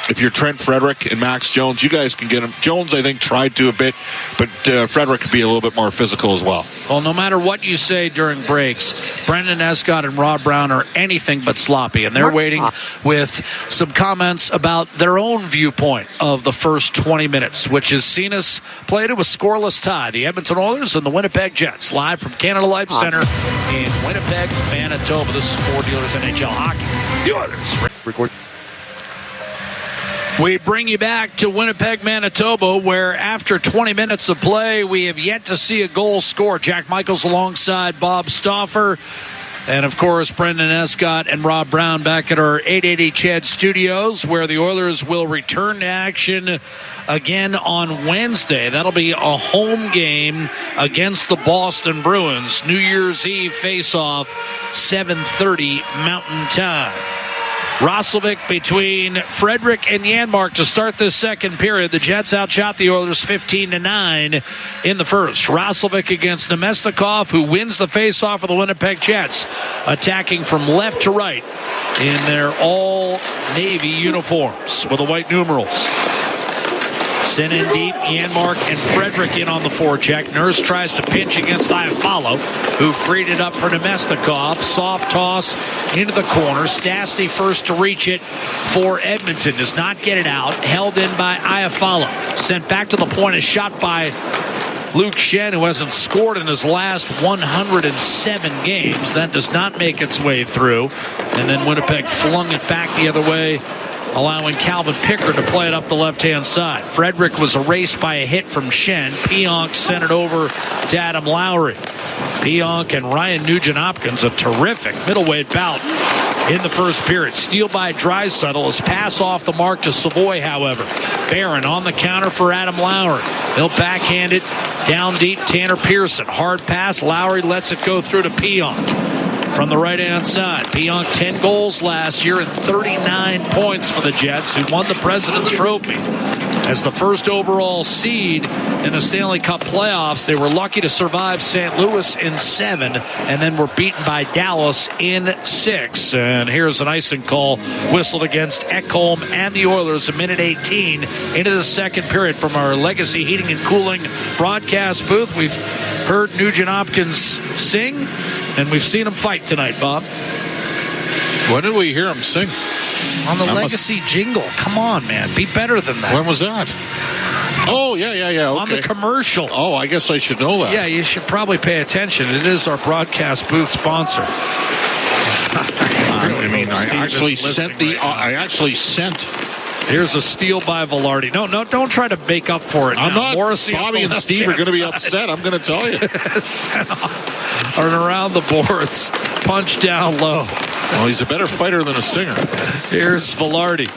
If you're Trent Frederick and Max Jones, you guys can get him. Jones, I think, tried to a bit, but Frederick could be a little bit more physical as well. Well, no matter what you say during breaks, Brendan Escott and Rob Brown are anything but sloppy, and they're waiting with some comments about their own viewpoint of the first 20 minutes, which has seen us played it with scoreless tie. The Edmonton Oilers and the Winnipeg Jets, live from Canada Life Center in Winnipeg, Manitoba. This is Ford Dealers NHL Hockey. The Oilers. Record. We bring you back to Winnipeg, Manitoba, where after 20 minutes of play, we have yet to see a goal scored. Jack Michaels alongside Bob Stauffer. And, of course, Brendan Escott and Rob Brown back at our 880 CHED studios, where the Oilers will return to action again on Wednesday. That'll be a home game against the Boston Bruins. New Year's Eve face-off, 7:30 Mountain Time. Roslovic between Frederick and Janmark to start this second period. The Jets outshot the Oilers 15-9 in the first. Roslovic against Nemestikov, who wins the faceoff of the Winnipeg Jets, attacking from left to right in their all-Navy uniforms with the white numerals. Sent in deep, Janmark and Frederick in on the forecheck. Nurse tries to pinch against Iafallo, who freed it up for Nemestikov. Soft toss into the corner. Stastny first to reach it for Edmonton. Does not get it out. Held in by Iafallo. Sent back to the point. A shot by Luke Shen, who hasn't scored in his last 107 games. That does not make its way through. And then Winnipeg flung it back the other way, allowing Calvin Picard to play it up the left-hand side. Frederick was erased by a hit from Shen. Pionk sent it over to Adam Lowry. Pionk and Ryan Nugent-Hopkins, a terrific middleweight bout in the first period. Steal by Draisaitl. His pass off the mark to Savoy, however. Barron on the counter for Adam Lowry. He'll backhand it down deep. Tanner Pearson. Hard pass. Lowry lets it go through to Pionk. From the right-hand side, Pionk 10 goals last year and 39 points for the Jets, who won the President's Trophy. As the first overall seed in the Stanley Cup playoffs, they were lucky to survive St. Louis in 7, and then were beaten by Dallas in 6. And here's an icing call whistled against Ekholm and the Oilers, a minute 18 into the second period from our Legacy Heating and Cooling broadcast booth. We've heard Nugent-Hopkins sing, and we've seen him fight tonight, Bob. When did we hear him sing? On the Legacy jingle. Come on, man. Be better than that. When was that? Oh, yeah. Okay. On the commercial. Oh, I guess I should know that. Yeah, you should probably pay attention. It is our broadcast booth sponsor. I actually sent Here's a steal by Velarde. No, don't try to make up for it. I'm not. Morrissey Bobby and Steve are going to be upset. I'm going to tell you. And around the boards, punch down low. Well, he's a better fighter than a singer. Here's Velarde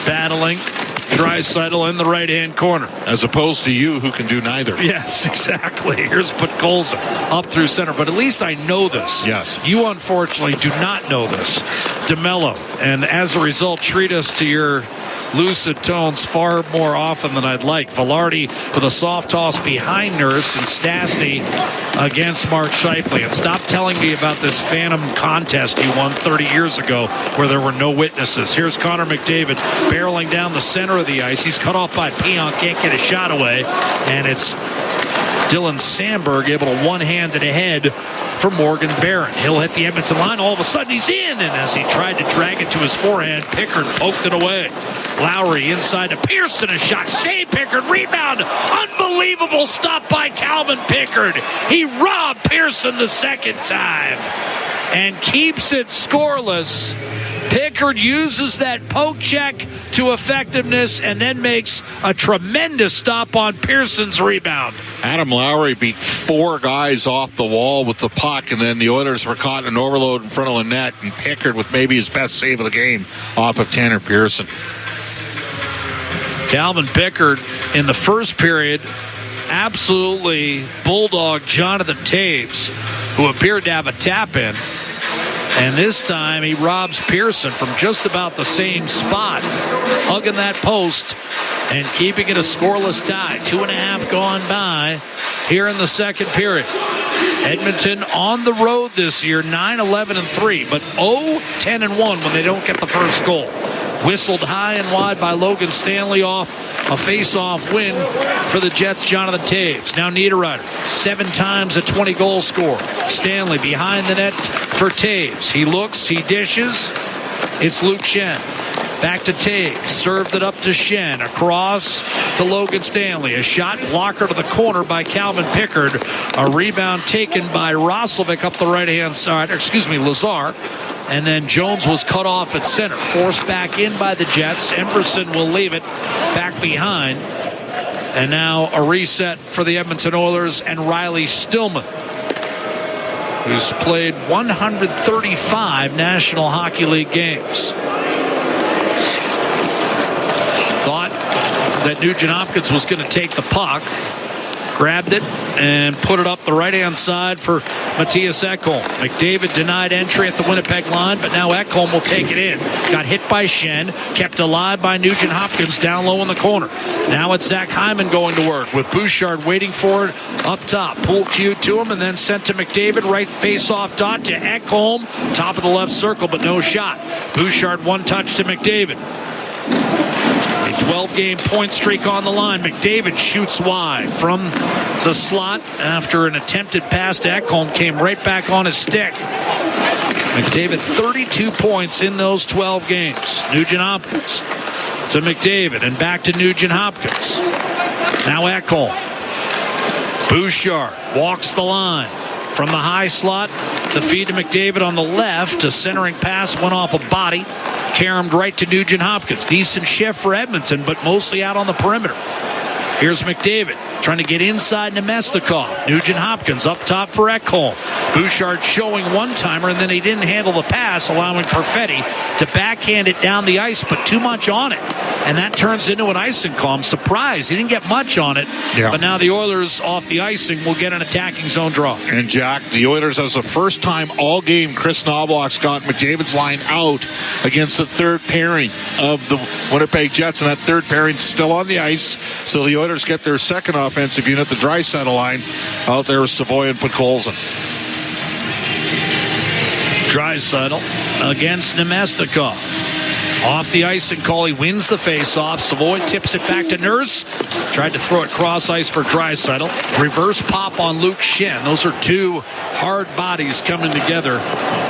battling Draisaitl in the right-hand corner. As opposed to you, who can do neither. Yes, exactly. Here's Podkolzin up through center. But at least I know this. Yes. You, unfortunately, do not know this. DeMello. And as a result, treat us to your lucid tones far more often than I'd like. Velarde with a soft toss behind Nurse and Stastny against Mark Scheifele. And stop telling me about this phantom contest you won 30 years ago where there were no witnesses. Here's Connor McDavid barreling down the center of the ice. He's cut off by Pionk, can't get a shot away. And it's Dylan Sandberg able to one-hand it ahead for Morgan Barron. He'll hit the Edmonton line. All of a sudden he's in. And as he tried to drag it to his forehand, Picard poked it away. Lowry inside to Pearson. A shot. Save Picard. Rebound. Unbelievable stop by Calvin Picard. He robbed Pearson the second time and keeps it scoreless. Picard uses that poke check to effectiveness and then makes a tremendous stop on Pearson's rebound. Adam Lowry beat 4 guys off the wall with the puck, and then the Oilers were caught in an overload in front of the net, and Picard with maybe his best save of the game off of Tanner Pearson. Calvin Picard in the first period absolutely bulldog Jonathan Taves, who appeared to have a tap in. And this time he robs Pearson from just about the same spot, hugging that post and keeping it a scoreless tie. 2.5 gone by here in the second period. Edmonton on the road this year, 9-11-3, but 0-10-1 when they don't get the first goal. Whistled high and wide by Logan Stanley off a face-off win for the Jets' Jonathan Taves. Now Niederreiter, 7 times a 20-goal scorer. Stanley behind the net for Taves. He looks, he dishes. It's Luke Schenn. Back to Taves. Served it up to Schenn. Across to Logan Stanley. A shot blocker to the corner by Calvin Picard. A rebound taken by Roslovic up the right-hand side. Lazar. And then Jones was cut off at center. Forced back in by the Jets. Emberson will leave it back behind. And now a reset for the Edmonton Oilers and Riley Stillman, who's played 135 National Hockey League games. Thought that Nugent Hopkins was going to take the puck. Grabbed it and put it up the right-hand side for Matthias Ekholm. McDavid denied entry at the Winnipeg line, but now Ekholm will take it in. Got hit by Schenn, kept alive by Nugent Hopkins down low in the corner. Now it's Zach Hyman going to work with Bouchard waiting for it up top. Pull cue to him and then sent to McDavid. Right face-off dot to Ekholm. Top of the left circle, but no shot. Bouchard one touch to McDavid. A 12-game point streak on the line. McDavid shoots wide from the slot after an attempted pass to Ekholm came right back on his stick. McDavid 32 points in those 12 games. Nugent Hopkins to McDavid and back to Nugent Hopkins. Now Ekholm. Bouchard walks the line from the high slot. The feed to McDavid on the left. A centering pass went off a body. Caromed right to Nugent Hopkins. Decent shift for Edmonton, but mostly out on the perimeter. Here's McDavid trying to get inside Nemestikov. Nugent Hopkins up top for Ekholm. Bouchard showing one-timer, and then he didn't handle the pass, allowing Perfetti to backhand it down the ice, but too much on it. And that turns into an icing call. I'm surprised. He didn't get much on it, but now the Oilers off the icing will get an attacking zone draw. And Jack, the Oilers, as the first time all game, Chris Knoblauch's got McDavid's line out against the third pairing of the Winnipeg Jets, and that third pairing still on the ice. So the Oilers get their second offensive unit, the Draisaitl line, out there with Savoy and Podkolzin. Draisaitl against Nemestikov. Off the icing call, he wins the face-off. Savoy tips it back to Nurse. Tried to throw it cross ice for Draisaitl. Reverse pop on Luke Schenn. Those are two hard bodies coming together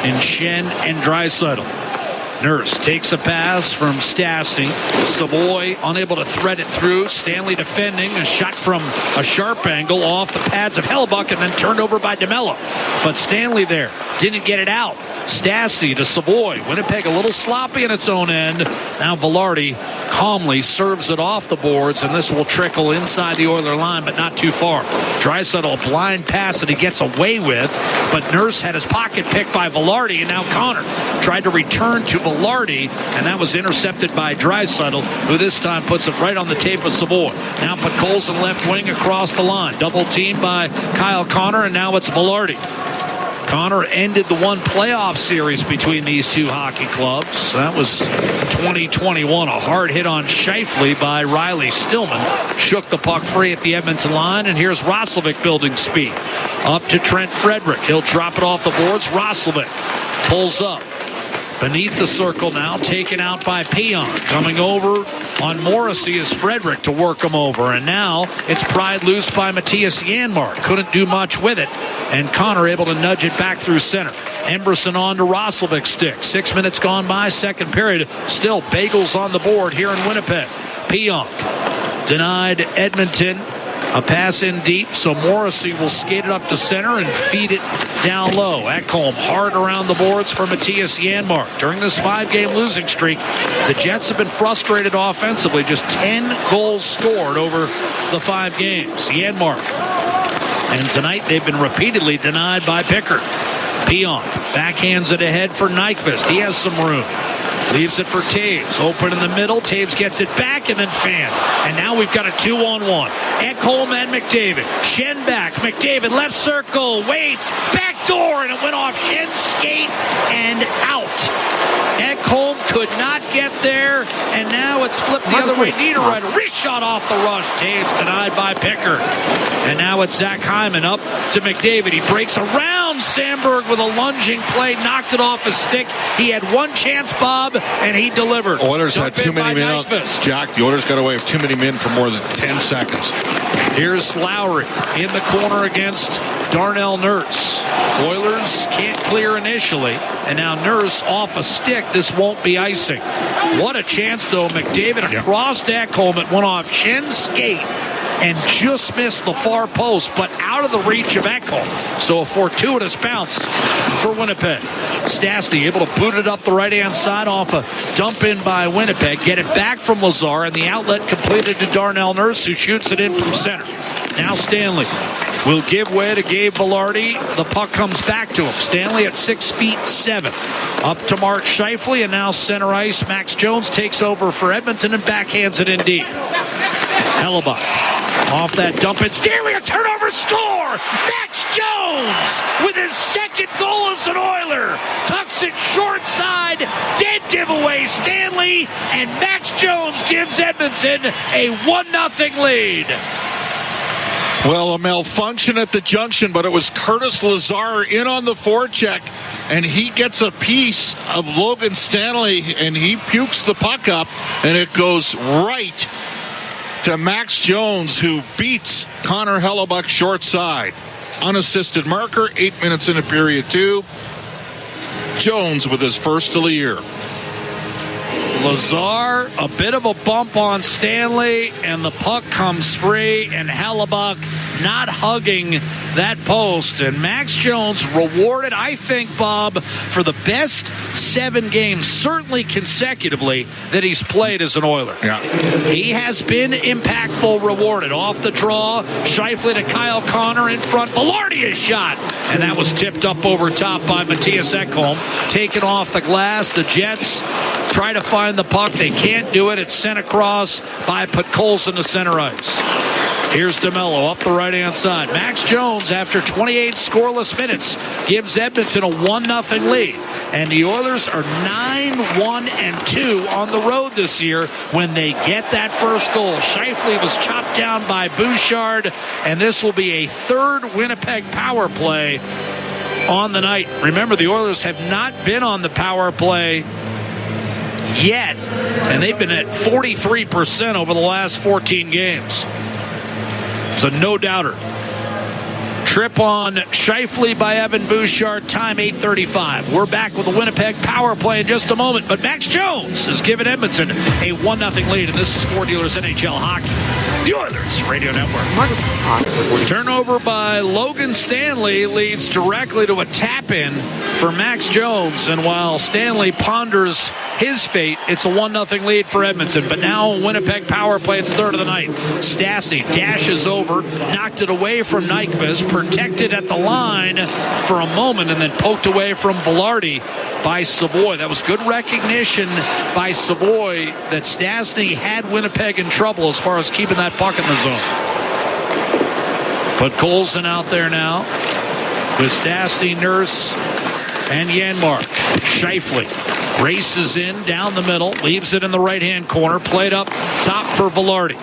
in Schenn and Draisaitl. Nurse takes a pass from Stastny. Savoy unable to thread it through. Stanley defending. A shot from a sharp angle off the pads of Hellebuck and then turned over by DeMello. But Stanley there didn't get it out. Stastny to Savoy. Winnipeg a little sloppy in its own end. Now Velarde calmly serves it off the boards, and this will trickle inside the Oiler line, but not too far. Draisaitl, a blind pass that he gets away with, but Nurse had his pocket picked by Velarde, and now Connor tried to return to Velarde, and that was intercepted by Draisaitl, who this time puts it right on the tape of Savoy. Now put Colson left wing across the line. Double teamed by Kyle Connor, and now it's Velarde. Connor ended the one playoff series between these two hockey clubs. That was 2021. A hard hit on Scheifele by Riley Stillman. Shook the puck free at the Edmonton line, and here's Roslovic building speed. Up to Trent Frederick. He'll drop it off the boards. Roslovic pulls up. Beneath the circle now, taken out by Peon. Coming over on Morrissey is Frederick to work him over. And now it's pried loose by Matthias Janmark. Couldn't do much with it. And Connor able to nudge it back through center. Emberson on to Roslovic's stick. 6 minutes gone by, second period. Still bagels on the board here in Winnipeg. Peon denied Edmonton. A pass in deep, so Morrissey will skate it up to center and feed it down low. Ekholm hard around the boards for Matthias Janmark. During this 5-game losing streak, the Jets have been frustrated offensively. Just 10 goals scored over the 5 games. Janmark. And tonight they've been repeatedly denied by Picard. Peon backhands it ahead for Nyquist. He has some room. Leaves it for Taves. Open in the middle. Taves gets it back and then Fan. And now we've got a 2-on-1. Ekholm and McDavid. Schenn back. McDavid left circle. Waits. Back door. And it went off Schen's skate and out. Ekholm could not get there. And now it's flipped the other way. Niederreiter. Reshot off the rush. Taves denied by Picard. And now it's Zach Hyman up to McDavid. He breaks around Sandberg with a lunging play. Knocked it off his stick. He had one chance, Bob, and he delivered. Oilers had too many men on. Jack, the Oilers got away with too many men for more than 10 seconds. Here's Lowry in the corner against Darnell Nurse. Oilers can't clear initially, and now Nurse off a stick. This won't be icing. What a chance, though. McDavid across to Ekholm. It went off Schen's skate and just missed the far post, but out of the reach of Ekholm. So a fortuitous bounce for Winnipeg. Stastny able to boot it up the right-hand side off a dump in by Winnipeg. Get it back from Lazar, and the outlet completed to Darnell Nurse, who shoots it in from center. Now Stanley will give way to Gabe Velarde. The puck comes back to him. Stanley at 6'7". Up to Mark Scheifele, and now center ice. Max Jones takes over for Edmonton and backhands it in deep. Hellebuyck off that dump, and Stanley a turnover score. Max Jones with his second goal as an Oiler tucks it short side. Dead giveaway. Stanley and Max Jones gives Edmonton a 1-0 lead. Well, a malfunction at the junction, but it was Curtis Lazar in on the forecheck, and he gets a piece of Logan Stanley, and he pukes the puck up, and it goes right to Max Jones, who beats Connor Hellebuyck short side. Unassisted marker, 8 minutes into period 2. Jones with his first of the year. Lazar, a bit of a bump on Stanley, and the puck comes free, and Hellebuyck not hugging that post. And Max Jones rewarded, I think, Bob, for the best 7 games, certainly consecutively, that he's played as an Oiler. Yeah. He has been impactful, rewarded. Off the draw, Scheifele to Kyle Connor in front. Velarde is shot, and that was tipped up over top by Matthias Ekholm. Taken off the glass. The Jets try to find the puck. They can't do it. It's sent across by Podkolzin to center ice. Here's DeMello up the right-hand side. Max Jones, after 28 scoreless minutes, gives Edmonton a 1-0 lead. And the Oilers are 9-1-2 on the road this year when they get that first goal. Scheifele was chopped down by Bouchard, and this will be a third Winnipeg power play on the night. Remember, the Oilers have not been on the power play yet, and they've been at 43% over the last 14 games. It's a no-doubter. Trip on Scheifele by Evan Bouchard. Time 8:35. We're back with the Winnipeg power play in just a moment. But Max Jones has given Edmonton a 1-0 lead. And this is Ford Dealers NHL Hockey, the Oilers Radio Network. Turnover by Logan Stanley leads directly to a tap-in for Max Jones. And while Stanley ponders his fate. It's a 1-0 lead for Edmonton. But now Winnipeg power play, it's third of the night. Stastny dashes over, knocked it away from Nyquist, protected at the line for a moment, and then poked away from Velarde by Savoy. That was good recognition by Savoy that Stastny had Winnipeg in trouble as far as keeping that puck in the zone. Put Colson out there now with Stastny, Nurse, and Janmark. Scheifele races in down the middle, leaves it in the right-hand corner, played up top for Velarde.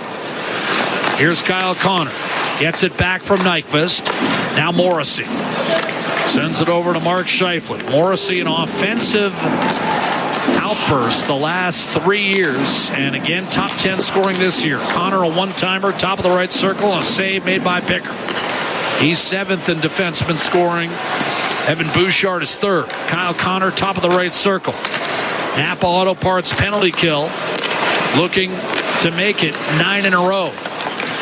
Here's Kyle Connor. Gets it back from Nyquist. Now Morrissey. Sends it over to Mark Scheifele. Morrissey, an offensive outburst the last 3 years. And again, top 10 scoring this year. Connor, a one-timer, top of the right circle, a save made by Picard. He's 7th in defenseman scoring. Evan Bouchard is 3rd. Kyle Connor, top of the right circle. Napa Auto Parts penalty kill. Looking to make it 9 in a row.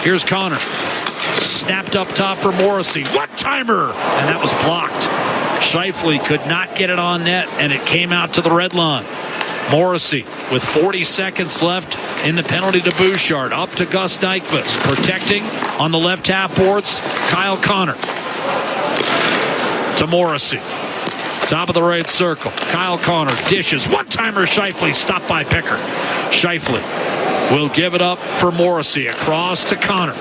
Here's Connor. Snapped up top for Morrissey. One-timer! And that was blocked. Scheifele could not get it on net, and it came out to the red line. Morrissey with 40 seconds left in the penalty to Bouchard. Up to Gus Nyquist. Protecting on the left half boards. Kyle Connor. To Morrissey. Top of the right circle. Kyle Connor dishes. One-timer Scheifele stopped by Picard. Scheifele will give it up for Morrissey. Across to Connor.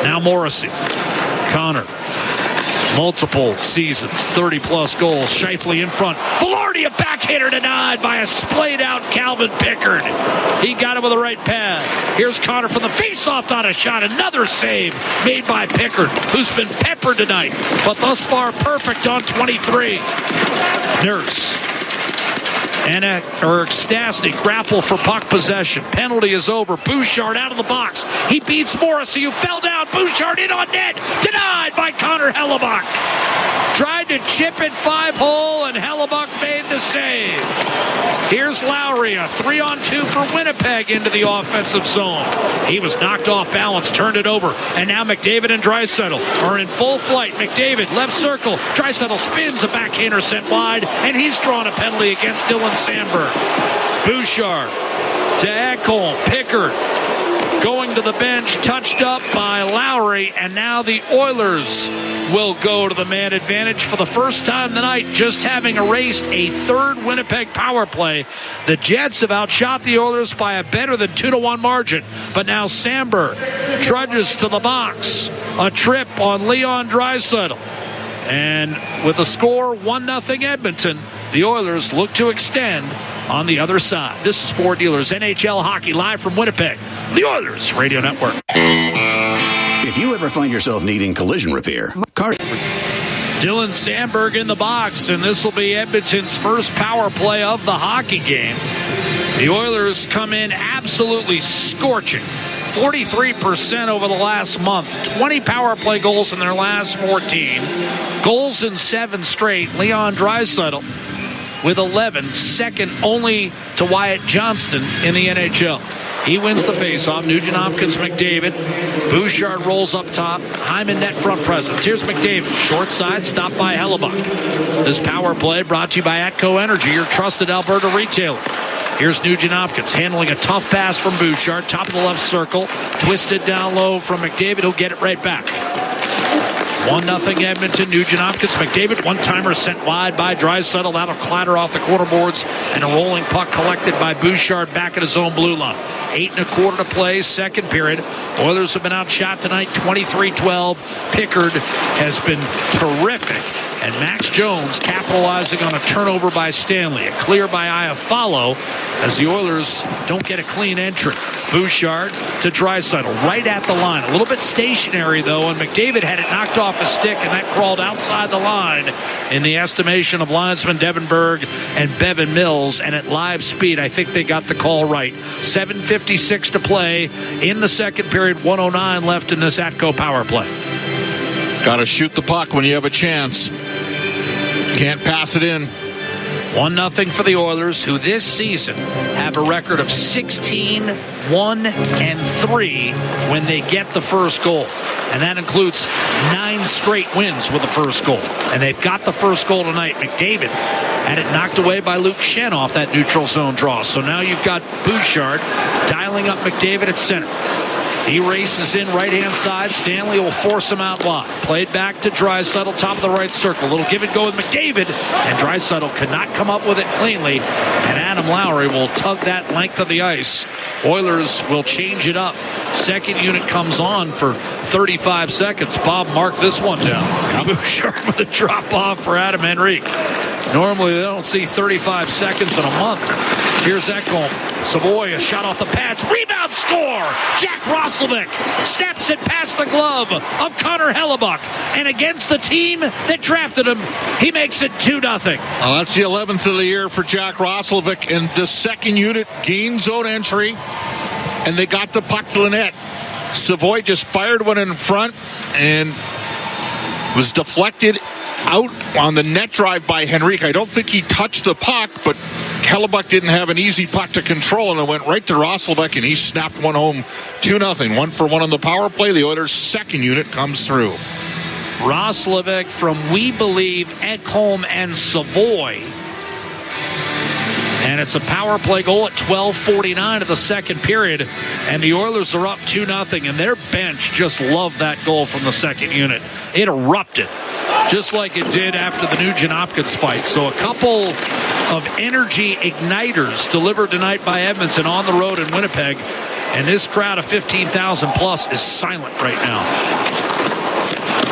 Now Morrissey. Connor. Multiple seasons. 30-plus goals. Scheifele in front. Velarde, a backhander denied by a splayed-out Calvin Picard. He got it with the right pad. Here's Connor from the face-off, not a shot. Another save made by Picard, who's been peppered tonight, but thus far perfect on 23. Nurse. And Stastny grapple for puck possession. Penalty is over. Bouchard out of the box. He beats Morrissey, who fell down. Bouchard in on net. Denied by Connor Hellebuck. Tried to chip it 5-hole, and Hellebuck made the save. Here's Lowry, a 3-on-2 for Winnipeg into the offensive zone. He was knocked off balance, turned it over, and now McDavid and Draisaitl are in full flight. McDavid, left circle. Draisaitl spins, a backhander sent wide, and he's drawn a penalty against Dylan Sandberg. Bouchard to Ekholm. Picard going to the bench, touched up by Lowry, and now the Oilers will go to the man advantage for the first time tonight, just having erased a third Winnipeg power play. The Jets have outshot the Oilers by a better than 2-1 margin, but now Sandberg trudges to the box. A trip on Leon Draisaitl. And with a score 1-0 Edmonton, the Oilers look to extend on the other side. This is Ford Dealers NHL Hockey live from Winnipeg, the Oilers Radio Network. If you ever find yourself needing collision repair, Dylan Sandberg in the box, and this will be Edmonton's first power play of the hockey game. The Oilers come in absolutely scorching. 43% over the last month. 20 power play goals in their last 14. Goals in 7 straight. Leon Draisaitl with 11, second only to Wyatt Johnston in the NHL. He wins the faceoff. Nugent Hopkins, McDavid. Bouchard rolls up top. Hyman net front presence. Here's McDavid. Short side, stopped by Hellebuck. This power play brought to you by Atco Energy, your trusted Alberta retailer. Here's Nugent Hopkins handling a tough pass from Bouchard. Top of the left circle. Twisted down low from McDavid. He'll get it right back. 1-0 Edmonton. Nugent Hopkins. McDavid, one-timer sent wide by Draisaitl. That'll clatter off the corner boards. And a rolling puck collected by Bouchard back at his own blue line. 8 1/4 to play, second period. Oilers have been outshot tonight, 23-12. Picard has been terrific. And Max Jones capitalizing on a turnover by Stanley. A clear by Iafallo as the Oilers don't get a clean entry. Bouchard to Draisaitl right at the line. A little bit stationary, though, and McDavid had it knocked off his stick, and that crawled outside the line in the estimation of linesman Devin Berg and Bevan Mills. And at live speed, I think they got the call right. 7:56 to play in the second period, 1:09 left in this Atco power play. Got to shoot the puck when you have a chance. Can't pass it in. 1-0 for the Oilers, who this season have a record of 16-1-3 when they get the first goal. And that includes 9 straight wins with the first goal. And they've got the first goal tonight. McDavid Had it knocked away by Luke Shen off that neutral zone draw. So now you've got Bouchard dialing up McDavid at center. He races in right-hand side. Stanley will force him out wide. Played back to Draisaitl, top of the right circle. Little give and go with McDavid, and Draisaitl could not come up with it cleanly. And Adam Lowry will tug that length of the ice. Oilers will change it up. Second unit comes on for 35 seconds. Bob, mark this one down. Bouchard with a drop-off for Adam Henrique. Normally, they don't see 35 seconds in a month. Here's Ekholm. Savoy, a shot off the pads. Rebound score! Jack Roslovic snaps it past the glove of Connor Hellebuyck. And against the team that drafted him, he makes it 2-0. Well, that's the 11th of the year for Jack Roslovic. And the second unit gained zone entry. And they got the puck to the net. Savoy just fired one in front and was deflected out on the net drive by Henrique. I don't think he touched the puck, but Hellebuyck didn't have an easy puck to control, and it went right to Roslovic, and he snapped one home 2-0. 1-for-1 on the power play. The Oilers' second unit comes through. Roslovic from, we believe, Ekholm and Savoy. And it's a power play goal at 12:49 of the second period. And the Oilers are up 2-0, and their bench just loved that goal from the second unit. It erupted, just like it did after the Nugent-Hopkins fight. So a couple of energy igniters delivered tonight by Edmonton on the road in Winnipeg. And this crowd of 15,000 plus is silent right now.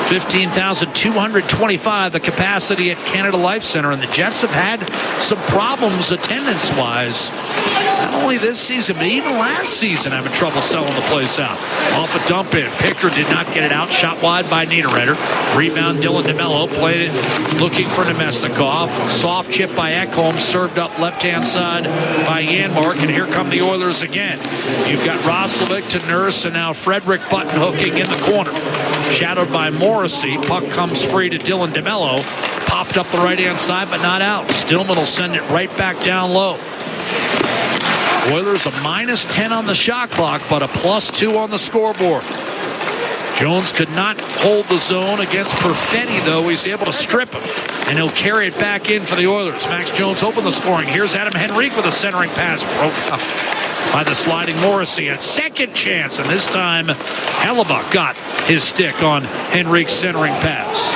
15,225, the capacity at Canada Life Center. And the Jets have had some problems attendance-wise. Not only this season, but even last season having trouble selling the place out. Off a dump in. Picard did not get it out. Shot wide by Niederreiter. Rebound, Dylan DeMello played it looking for Nemestikov. Soft chip by Ekholm. Served up left-hand side by Janmark. And here come the Oilers again. You've got Roslovic to Nurse, and now Frederick Button hooking in the corner. Shadowed by Morrissey. Puck comes free to Dylan DeMello. Popped up the right-hand side, but not out. Stillman will send it right back down low. Oilers a -10 on the shot clock, but a +2 on the scoreboard. Jones could not hold the zone against Perfetti, though. He's able to strip him, and he'll carry it back in for the Oilers. Max Jones opened the scoring. Here's Adam Henrique with a centering pass. Broke up by the sliding Morrissey. A second chance, and this time Hellebuyck got his stick on Henrique's centering pass.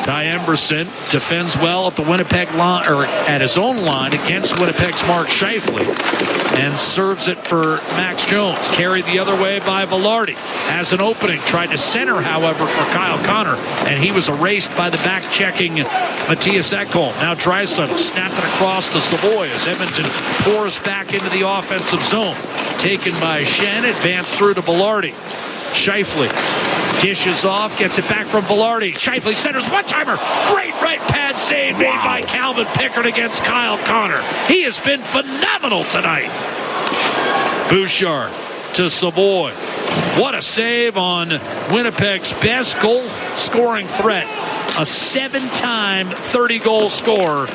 Ty Emberson defends well at the Winnipeg line, or at his own line against Winnipeg's Mark Scheifele, and serves it for Max Jones. Carried the other way by Velarde. Has an opening. Tried to center, however, for Kyle Connor, and he was erased by the back-checking Mattias Ekholm. Now Draisaitl snapped it across to Savoy as Edmonton pours back into the offensive zone. Taken by Shen, advanced through to Velarde. Scheifele dishes off, gets it back from Velarde. Scheifele centers, one-timer. Great right pad save made by Calvin Picard against Kyle Connor. He has been phenomenal tonight. Bouchard to Savoy. What a save on Winnipeg's best goal-scoring threat. A 7-time 30-goal scorer,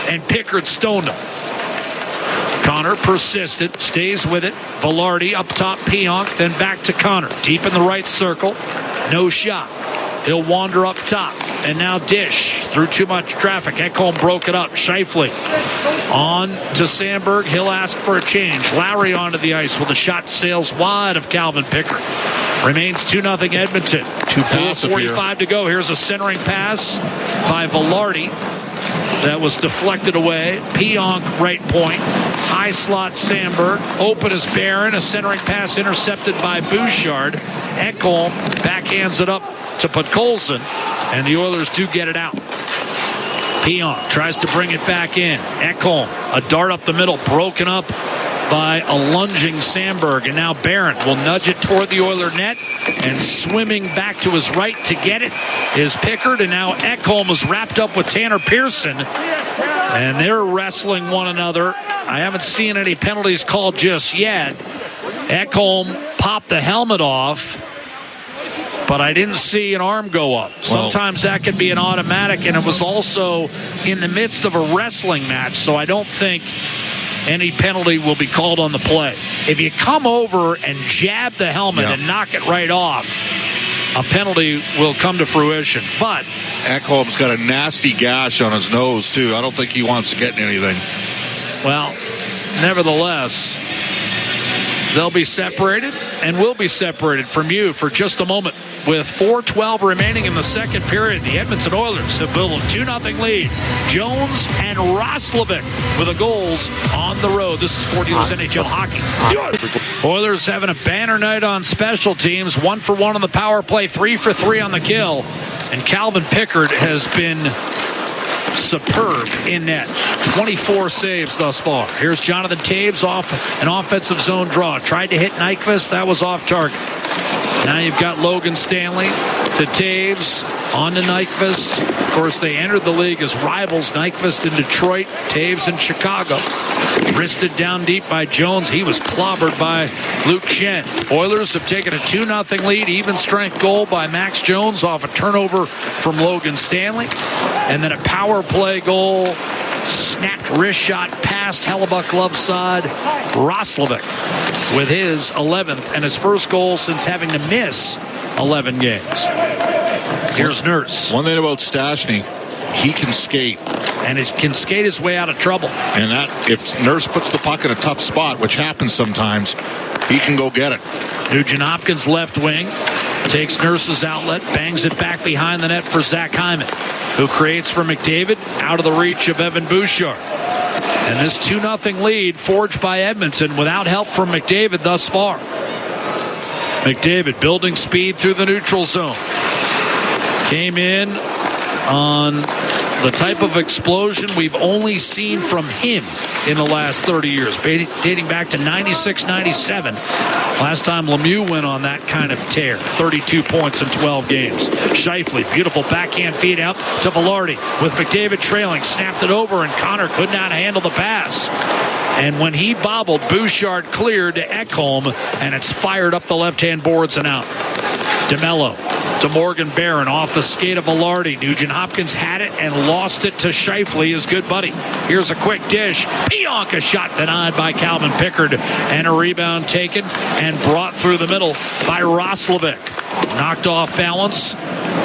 and Picard stoned him. Connor persistent, stays with it. Velarde up top, Pionk, then back to Connor. Deep in the right circle, no shot. He'll wander up top, and now dish through too much traffic. Ekholm broke it up. Scheifele on to Sandberg. He'll ask for a change. Lowry onto the ice with a shot sails wide of Calvin Picard. Remains 2-0 Edmonton. 2:45 to go. Here's a centering pass by Velarde. That was deflected away. Pionk right point. High slot Sandberg. Open is Barron. A centering pass intercepted by Bouchard. Ekholm backhands it up to Podkolzin, and the Oilers do get it out. Pionk tries to bring it back in. Ekholm, a dart up the middle, broken up by a lunging Sandberg, and now Barron will nudge it toward the Oiler net, and swimming back to his right to get it is Picard, and now Ekholm is wrapped up with Tanner Pearson, and they're wrestling one another. I haven't seen any penalties called just yet. Ekholm popped the helmet off, but I didn't see an arm go up. Sometimes that can be an automatic, and it was also in the midst of a wrestling match, so I don't think any penalty will be called on the play. If you come over and jab the helmet and knock it right off, a penalty will come to fruition. But Ekholm's got a nasty gash on his nose, too. I don't think he wants to get anything. well, nevertheless, they'll be separated and will be separated from you for just a moment. With 4:12 remaining in the second period, the Edmonton Oilers have built a 2-0 lead. Jones and Roslovic with the goals on the road. This is 40 News NHL Hockey. Oilers having a banner night on special teams. 1 for 1 on the power play, 3 for 3 on the kill. And Calvin Picard has been superb in net. 24 saves thus far. Here's Jonathan Toews off an offensive zone draw. Tried to hit Nyquist. That was off target. Now you've got Logan Stanley to Toews, on to Nyquist. Of course, they entered the league as rivals. Nyquist in Detroit, Toews in Chicago. Wristed down deep by Jones. He was clobbered by Luke Shen. Oilers have taken a 2-0 lead. Even strength goal by Max Jones off a turnover from Logan Stanley. And then a power play goal. Snapped wrist shot past Hellebuck glove side. Roslovic with his 11th and his first goal since having to miss 11 games. Here's Nurse. One thing about Stastny, he can skate. And he can skate his way out of trouble. And that, if Nurse puts the puck in a tough spot, which happens sometimes, he can go get it. Nugent Hopkins left wing. Takes Nurse's outlet, bangs it back behind the net for Zach Hyman, who creates for McDavid out of the reach of Evan Bouchard. And this 2-0 lead forged by Edmonton without help from McDavid thus far. McDavid building speed through the neutral zone. Came in on the type of explosion we've only seen from him in the last 30 years, dating back to 96-97. Last time Lemieux went on that kind of tear, 32 points in 12 games. Scheifele, beautiful backhand feed out to Velarde with McDavid trailing, snapped it over, and Connor could not handle the pass. And when he bobbled, Bouchard cleared to Ekholm, and it's fired up the left-hand boards and out. DeMello to Morgan Barron off the skate of Velarde. Nugent Hopkins had it and lost it to Scheifele, his good buddy. Here's a quick dish. Pionk, a shot denied by Calvin Picard, and a rebound taken and brought through the middle by Roslovic. Knocked off balance.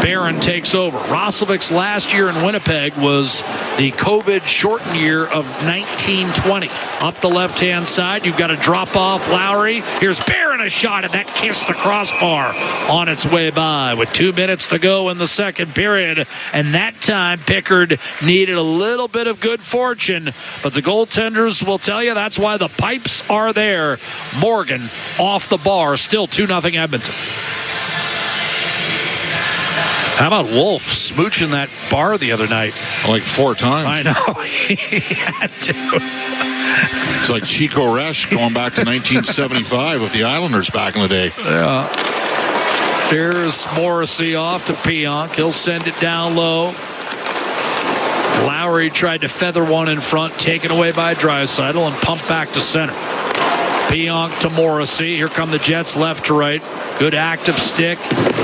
Barron takes over. Roslovic's last year in Winnipeg was the COVID-shortened year of 1920. Up the left-hand side, you've got a drop-off Lowry. Here's Barron, a shot, and that kissed the crossbar on its way by with 2 minutes to go in the second period. And that time, Picard needed a little bit of good fortune, but the goaltenders will tell you that's why the pipes are there. Morgan off the bar, still 2-0 Edmonton. How about Wolf smooching that bar the other night? Like 4 times. I know. He had to. It's like Chico Resch going back to 1975 with the Islanders back in the day. Yeah. Here's Morrissey off to Pionk. He'll send it down low. Lowry tried to feather one in front, taken away by Draisaitl, and pumped back to center. Pionk to Morrissey. Here come the Jets left to right. Good active stick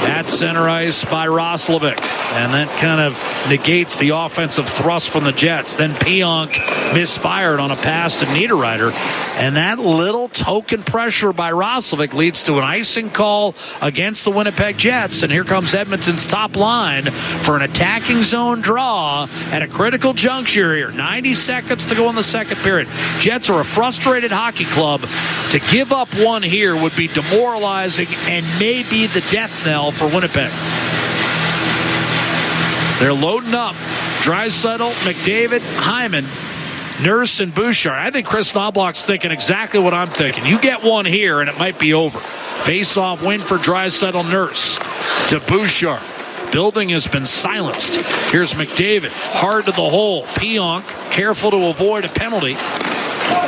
at center ice by Roslovic. And that kind of negates the offensive thrust from the Jets. Then Pionk misfired on a pass to Niederreiter. And that little token pressure by Roslovic leads to an icing call against the Winnipeg Jets. And here comes Edmonton's top line for an attacking zone draw at a critical juncture here. 90 seconds to go in the second period. Jets are a frustrated hockey club. To give up one here would be demoralizing and maybe the death knell for Winnipeg. They're loading up. Draisaitl, McDavid, Hyman, Nurse, and Bouchard. I think Chris Knobloch's thinking exactly what I'm thinking. You get one here and it might be over. Face-off win for Draisaitl, Nurse to Bouchard. Building has been silenced. Here's McDavid, hard to the hole. Pionk, careful to avoid a penalty.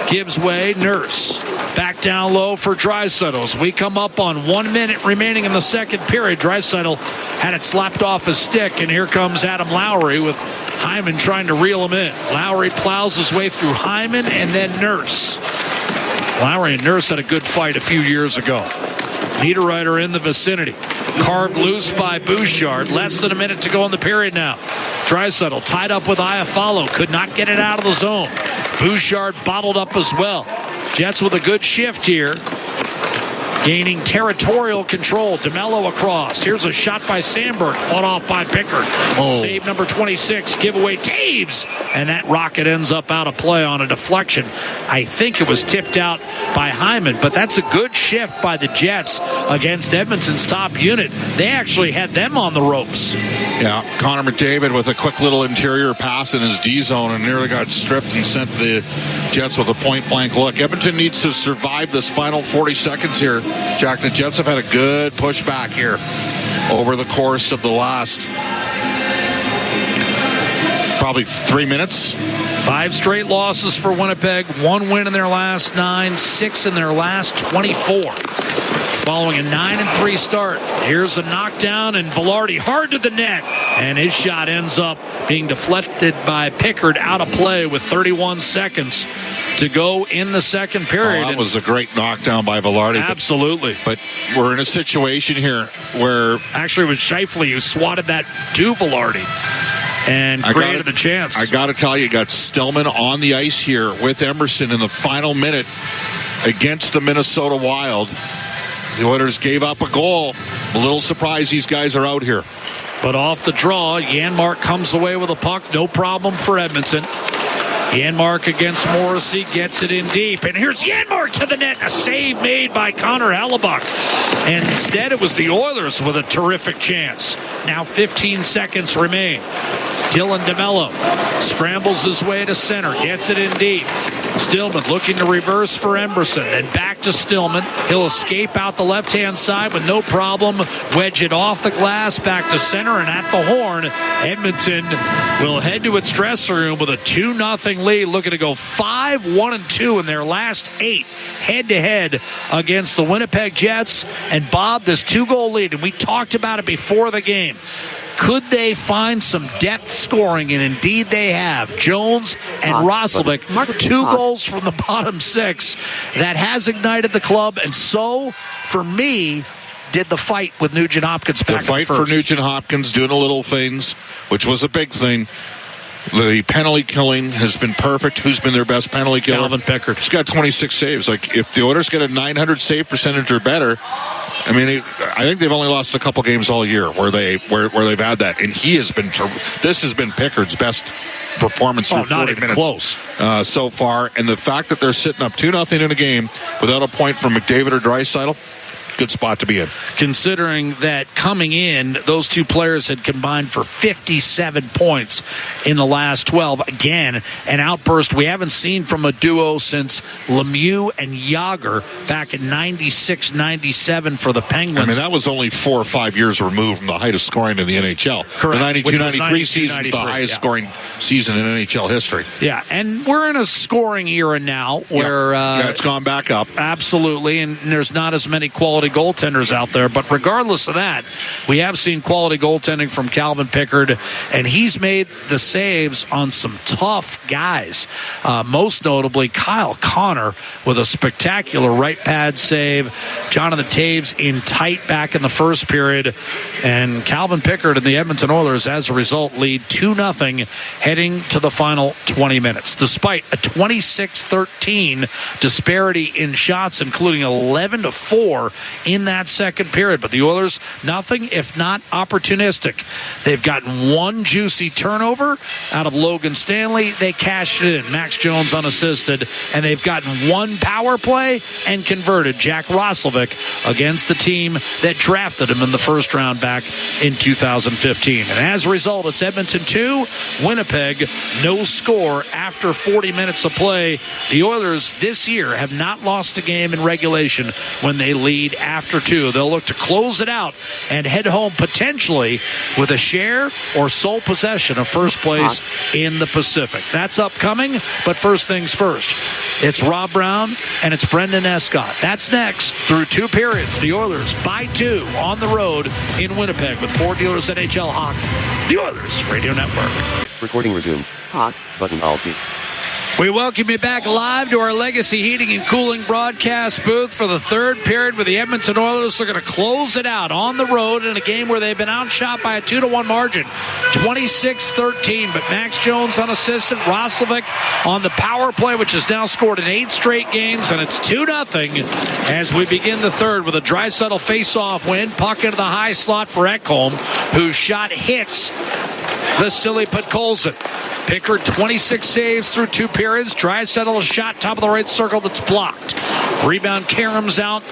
Gives way, Nurse. Back down low for Draisaitl. As we come up on 1 minute remaining in the second period, Draisaitl had it slapped off his stick, and here comes Adam Lowry with Hyman trying to reel him in. Lowry plows his way through Hyman and then Nurse. Lowry and Nurse had a good fight a few years ago. Niederreiter in the vicinity. Carved loose by Bouchard. Less than a minute to go in the period now. Draisaitl tied up with Iafallo. Could not get it out of the zone. Bouchard bottled up as well. Jets with a good shift here. gaining territorial control. DeMello across. Here's a shot by Sandberg, fought off by Picard. Save number 26, giveaway Taves, and that rocket ends up out of play on a deflection. I think it was tipped out by Hyman, but that's a good shift by the Jets against Edmonton's top unit. They actually had them on the ropes. Yeah, Connor McDavid with a quick little interior pass in his D zone and nearly got stripped and sent the Jets with a point-blank look. Edmonton needs to survive this final 40 seconds here. Jack, the Jets have had a good pushback here over the course of the last probably 3 minutes. 5 straight losses for Winnipeg, 1 win in their last 9, 6 in their last 24. Following a 9-3 start, here's a knockdown, and Velarde hard to the net, and his shot ends up being deflected by Picard out of play with 31 seconds to go in the second period. That was a great knockdown by Velarde. Absolutely. But we're in a situation here where... Actually, it was Scheifele who swatted that to Velarde and created a chance. I got to tell you, got Stillman on the ice here with Emerson in the final minute against the Minnesota Wild. The Oilers gave up a goal. A little surprised these guys are out here. But off the draw, Janmark comes away with a puck. No problem for Edmonton. Janmark against Morrissey, gets it in deep. And here's Janmark to the net. A save made by Connor Hellebuck. And instead, it was the Oilers with a terrific chance. Now 15 seconds remain. Dylan DeMello scrambles his way to center, gets it in deep. Stillman looking to reverse for Emberson, then back to Stillman. He'll escape out the left-hand side with no problem. Wedge it off the glass, back to center, and at the horn, Edmonton will head to its dressing room with a 2-0 lead, looking to go 5-1-2 in their last 8 head-to-head against the Winnipeg Jets. And Bob, this 2-goal lead, and we talked about it before the game. Could they find some depth scoring? And indeed they have. Jones and Roslovic, 2 goals from the bottom 6. That has ignited the club. And so, for me, did the fight with Nugent Hopkins back the fight for Nugent Hopkins, doing a little things, which was a big thing. The penalty killing has been perfect. Who's been their best penalty killer? Calvin Picard. He's got 26 saves. Like, if the Oilers get a 900 save percentage or better, I mean, I think they've only lost a couple games all year where they've had that, and he has been. This has been Pickard's best performance for 40 minutes close. So far, and the fact that they're sitting up 2-0 in a game without a point from McDavid or Draisaitl. Good spot to be in. Considering that coming in, those 2 players had combined for 57 points in the last 12. Again, an outburst we haven't seen from a duo since Lemieux and Yager back in 96-97 for the Penguins. I mean, that was only 4 or 5 years removed from the height of scoring in the NHL. Correct. The 92-93 season is the highest scoring season in NHL history. Yeah, and we're in a scoring era now where... it's gone back up. Absolutely, and there's not as many quality goaltenders out there, but regardless of that, we have seen quality goaltending from Calvin Picard, and he's made the saves on some tough guys, most notably Kyle Connor with a spectacular right pad save, Jonathan Taves in tight back in the first period, and Calvin Picard and the Edmonton Oilers as a result lead 2-0 heading to the final 20 minutes, despite a 26-13 disparity in shots, including 11-4 in that second period. But the Oilers, nothing if not opportunistic. They've gotten 1 juicy turnover out of Logan Stanley. They cashed it in. Max Jones unassisted. And they've gotten 1 power play and converted Jack Roslovic against the team that drafted him in the first round back in 2015. And as a result, it's Edmonton 2, Winnipeg no score after 40 minutes of play. The Oilers this year have not lost a game in regulation when they lead after 2. They'll look to close it out and head home potentially with a share or sole possession of first place in the Pacific. That's upcoming, but first things first. It's Rob Brown and it's Brendan Escott. That's next through 2 periods. The Oilers by 2 on the road in Winnipeg with 4 dealers NHL hockey. The Oilers Radio Network. Recording resumed. Pause. Button Alt-P. We welcome you back live to our Legacy Heating and Cooling broadcast booth for the third period, where the Edmonton Oilers are going to close it out on the road in a game where they've been outshot by a 2-1 margin, 26-13. But Max Jones unassisted, Roslovic on the power play, which has now scored in 8 straight games, and it's 2-0 as we begin the third with a Draisaitl face-off win. Puck into the high slot for Ekholm, whose shot hits the silly Podkolzin. Picard 26 saves through 2 periods. Draisaitl a shot top of the right circle that's blocked. Rebound Karam's out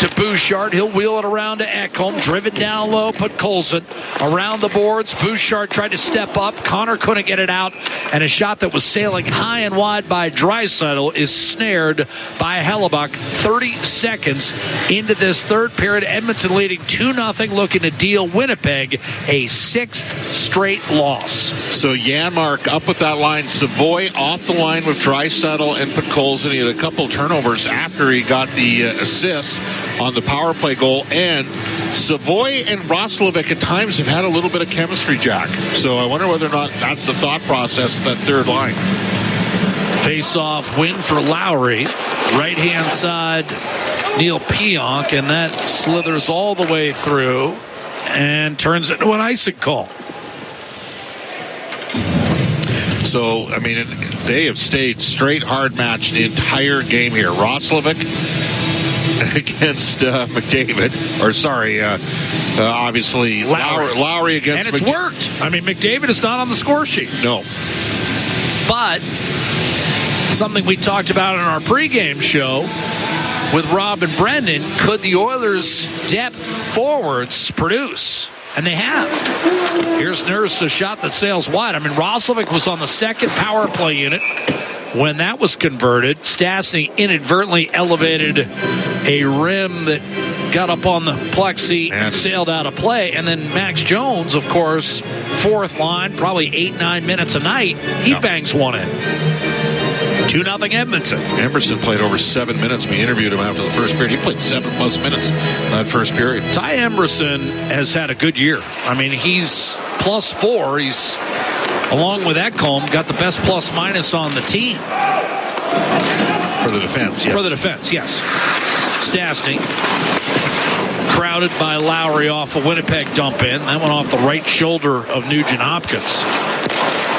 to Bouchard. He'll wheel it around to Ekholm. Driven down low, Podkolzin around the boards. Bouchard tried to step up. Connor couldn't get it out. And a shot that was sailing high and wide by Draisaitl is snared by Hellebuck. 30 seconds into this third period. Edmonton leading 2-0, looking to deal Winnipeg a 6th straight loss. So Janmark up with that line. Savoy off the line with Draisaitl and Podkolzin. He had a couple turnovers after he got the assist on the power play goal. And Savoy and Roslovic at times have had a little bit of chemistry, Jack. So I wonder whether or not that's the thought process of that third line. Face-off win for Lowry. Right-hand side, Neil Pionk, and that slithers all the way through and turns into an icing call. So, I mean, they have stayed straight hard match the entire game here. Roslovic against McDavid. Or, sorry, obviously, Lowry against McDavid. And it's worked. I mean, McDavid is not on the score sheet. No. But something we talked about in our pregame show with Rob and Brendan, could the Oilers' depth forwards produce? And they have. Here's Nurse, a shot that sails wide. I mean, Roslovic was on the second power play unit when that was converted. Stastny inadvertently elevated a rim that got up on the plexi and sailed out of play. And then Max Jones, of course, fourth line, probably 8-9 minutes a night, he bangs one in. 2-0 Edmonton. Emerson played over 7 minutes. We interviewed him after the first period. He played 7+ minutes in that first period. Ty Emerson has had a good year. I mean, he's +4. He's, along with Ekholm, got the best plus-minus on the team. For the defense, yes. For the defense, yes. Stastny, crowded by Lowry off a Winnipeg dump in. That went off the right shoulder of Nugent Hopkins.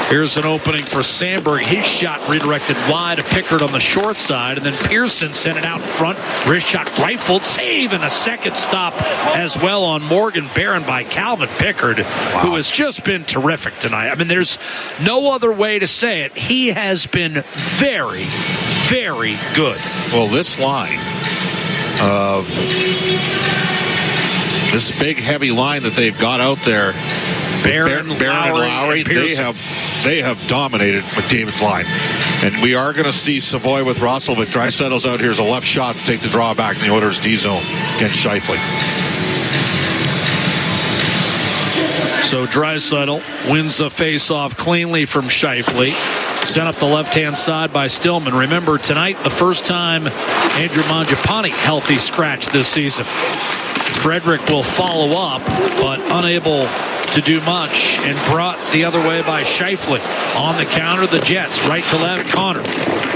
Here's an opening for Sandberg. His shot redirected wide to Picard on the short side, and then Pearson sent it out in front. Wrist shot rifled, save, and a second stop as well on Morgan Barron by Calvin Picard, who has just been terrific tonight. I mean, there's no other way to say it. He has been very, very good. Well, this line of this big, heavy line that they've got out there, Barron and Lowry, they have dominated McDavid's line. And we are going to see Savoy with Roslovic. Draisaitl's out here as a left shot to take the draw back in the Oilers' D zone against Scheifele. So Draisaitl wins the face-off cleanly from Scheifele. Sent up the left-hand side by Stillman. Remember, tonight, the first time Andrew Mangiapane healthy scratch this season. Frederick will follow up, but unable to do much, and brought the other way by Scheifele. On the counter, the Jets, right to left, Connor.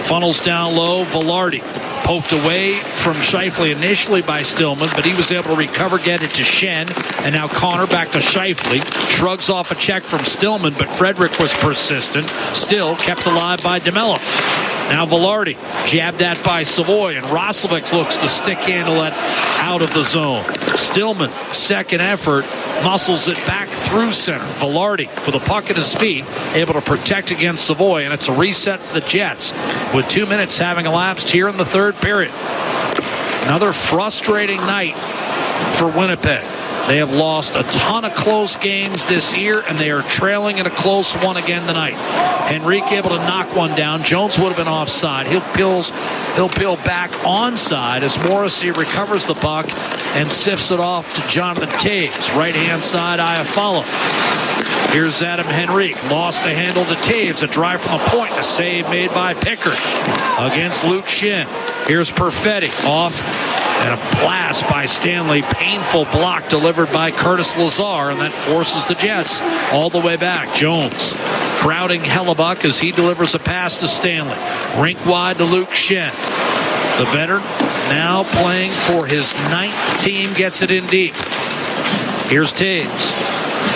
Funnels down low, Velarde. Poked away from Scheifele initially by Stillman, but he was able to recover, get it to Schenn, and now Connor back to Scheifele. Shrugs off a check from Stillman, but Frederick was persistent. Still kept alive by DeMello. Now Velarde, jabbed at by Savoy, and Roslovic looks to stick handle it out of the zone. Stillman, second effort, muscles it back through center. Velarde, with a puck at his feet, able to protect against Savoy, and it's a reset for the Jets, with 2 minutes having elapsed here in the third period. Another frustrating night for Winnipeg. They have lost a ton of close games this year, and they are trailing in a close one again tonight. Henrique able to knock one down. Jones would have been offside. He'll peel back onside as Morrissey recovers the puck and sifts it off to Jonathan Toews. Right-hand side, Iafallo. Here's Adam Henrique. Lost the handle to Toews. A drive from the point. A save made by Picard against Luke Schenn. Here's Perfetti. Off. And a blast by Stanley. Painful block delivered by Curtis Lazar. And that forces the Jets all the way back. Jones crowding Hellebuck as he delivers a pass to Stanley. Rink wide to Luke Shen. The veteran now playing for his 9th team gets it in deep. Here's Taves.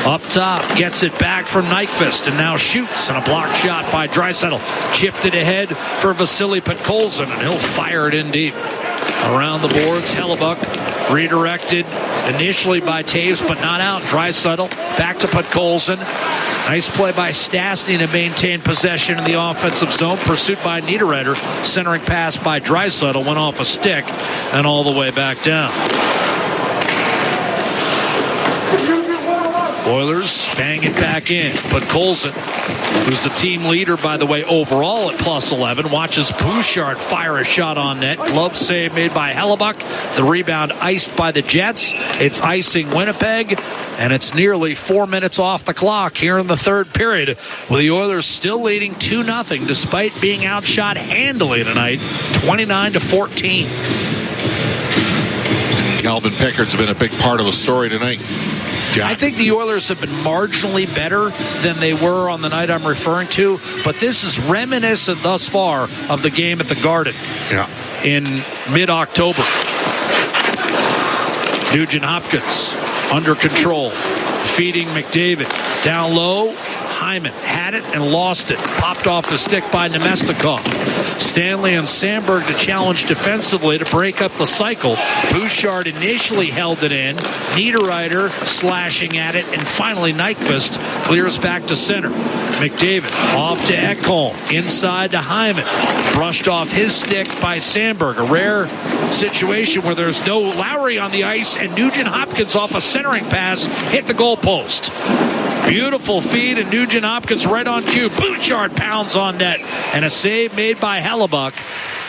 Up top, gets it back from Nyquist and now shoots, and a blocked shot by Draisaitl. Chipped it ahead for Vasily Podkolzin, and he'll fire it in deep. Around the boards, Hellebuck redirected initially by Taves, but not out. Draisaitl back to Podkolzin. Nice play by Stastny to maintain possession in the offensive zone. Pursuit by Niederreiter. Centering pass by Draisaitl went off a stick and all the way back down. Oilers bang it back in. Podkolzin, who's the team leader, by the way, overall at +11, watches Bouchard fire a shot on net. Glove save made by Hellebuck. The rebound iced by the Jets. It's icing Winnipeg, and it's nearly 4 minutes off the clock here in the third period, with the Oilers still leading 2-0 despite being outshot handily tonight, 29-14. Calvin Pickard's been a big part of the story tonight. I think the Oilers have been marginally better than they were on the night I'm referring to, but this is reminiscent thus far of the game at the Garden in mid-October. Nugent Hopkins under control, feeding McDavid. Down low, Hyman had it and lost it. Popped off the stick by Nemestikov. Stanley and Sandberg to challenge defensively to break up the cycle. Bouchard initially held it in. Niederreiter slashing at it, and finally Nyquist clears back to center. McDavid off to Ekholm, inside to Hyman. Brushed off his stick by Sandberg. A rare situation where there's no Lowry on the ice, and Nugent Hopkins off a centering pass hit the goalpost. Beautiful feed, and Nugent Hopkins right on cue. Bouchard pounds on net, and a save made by Hellebuck.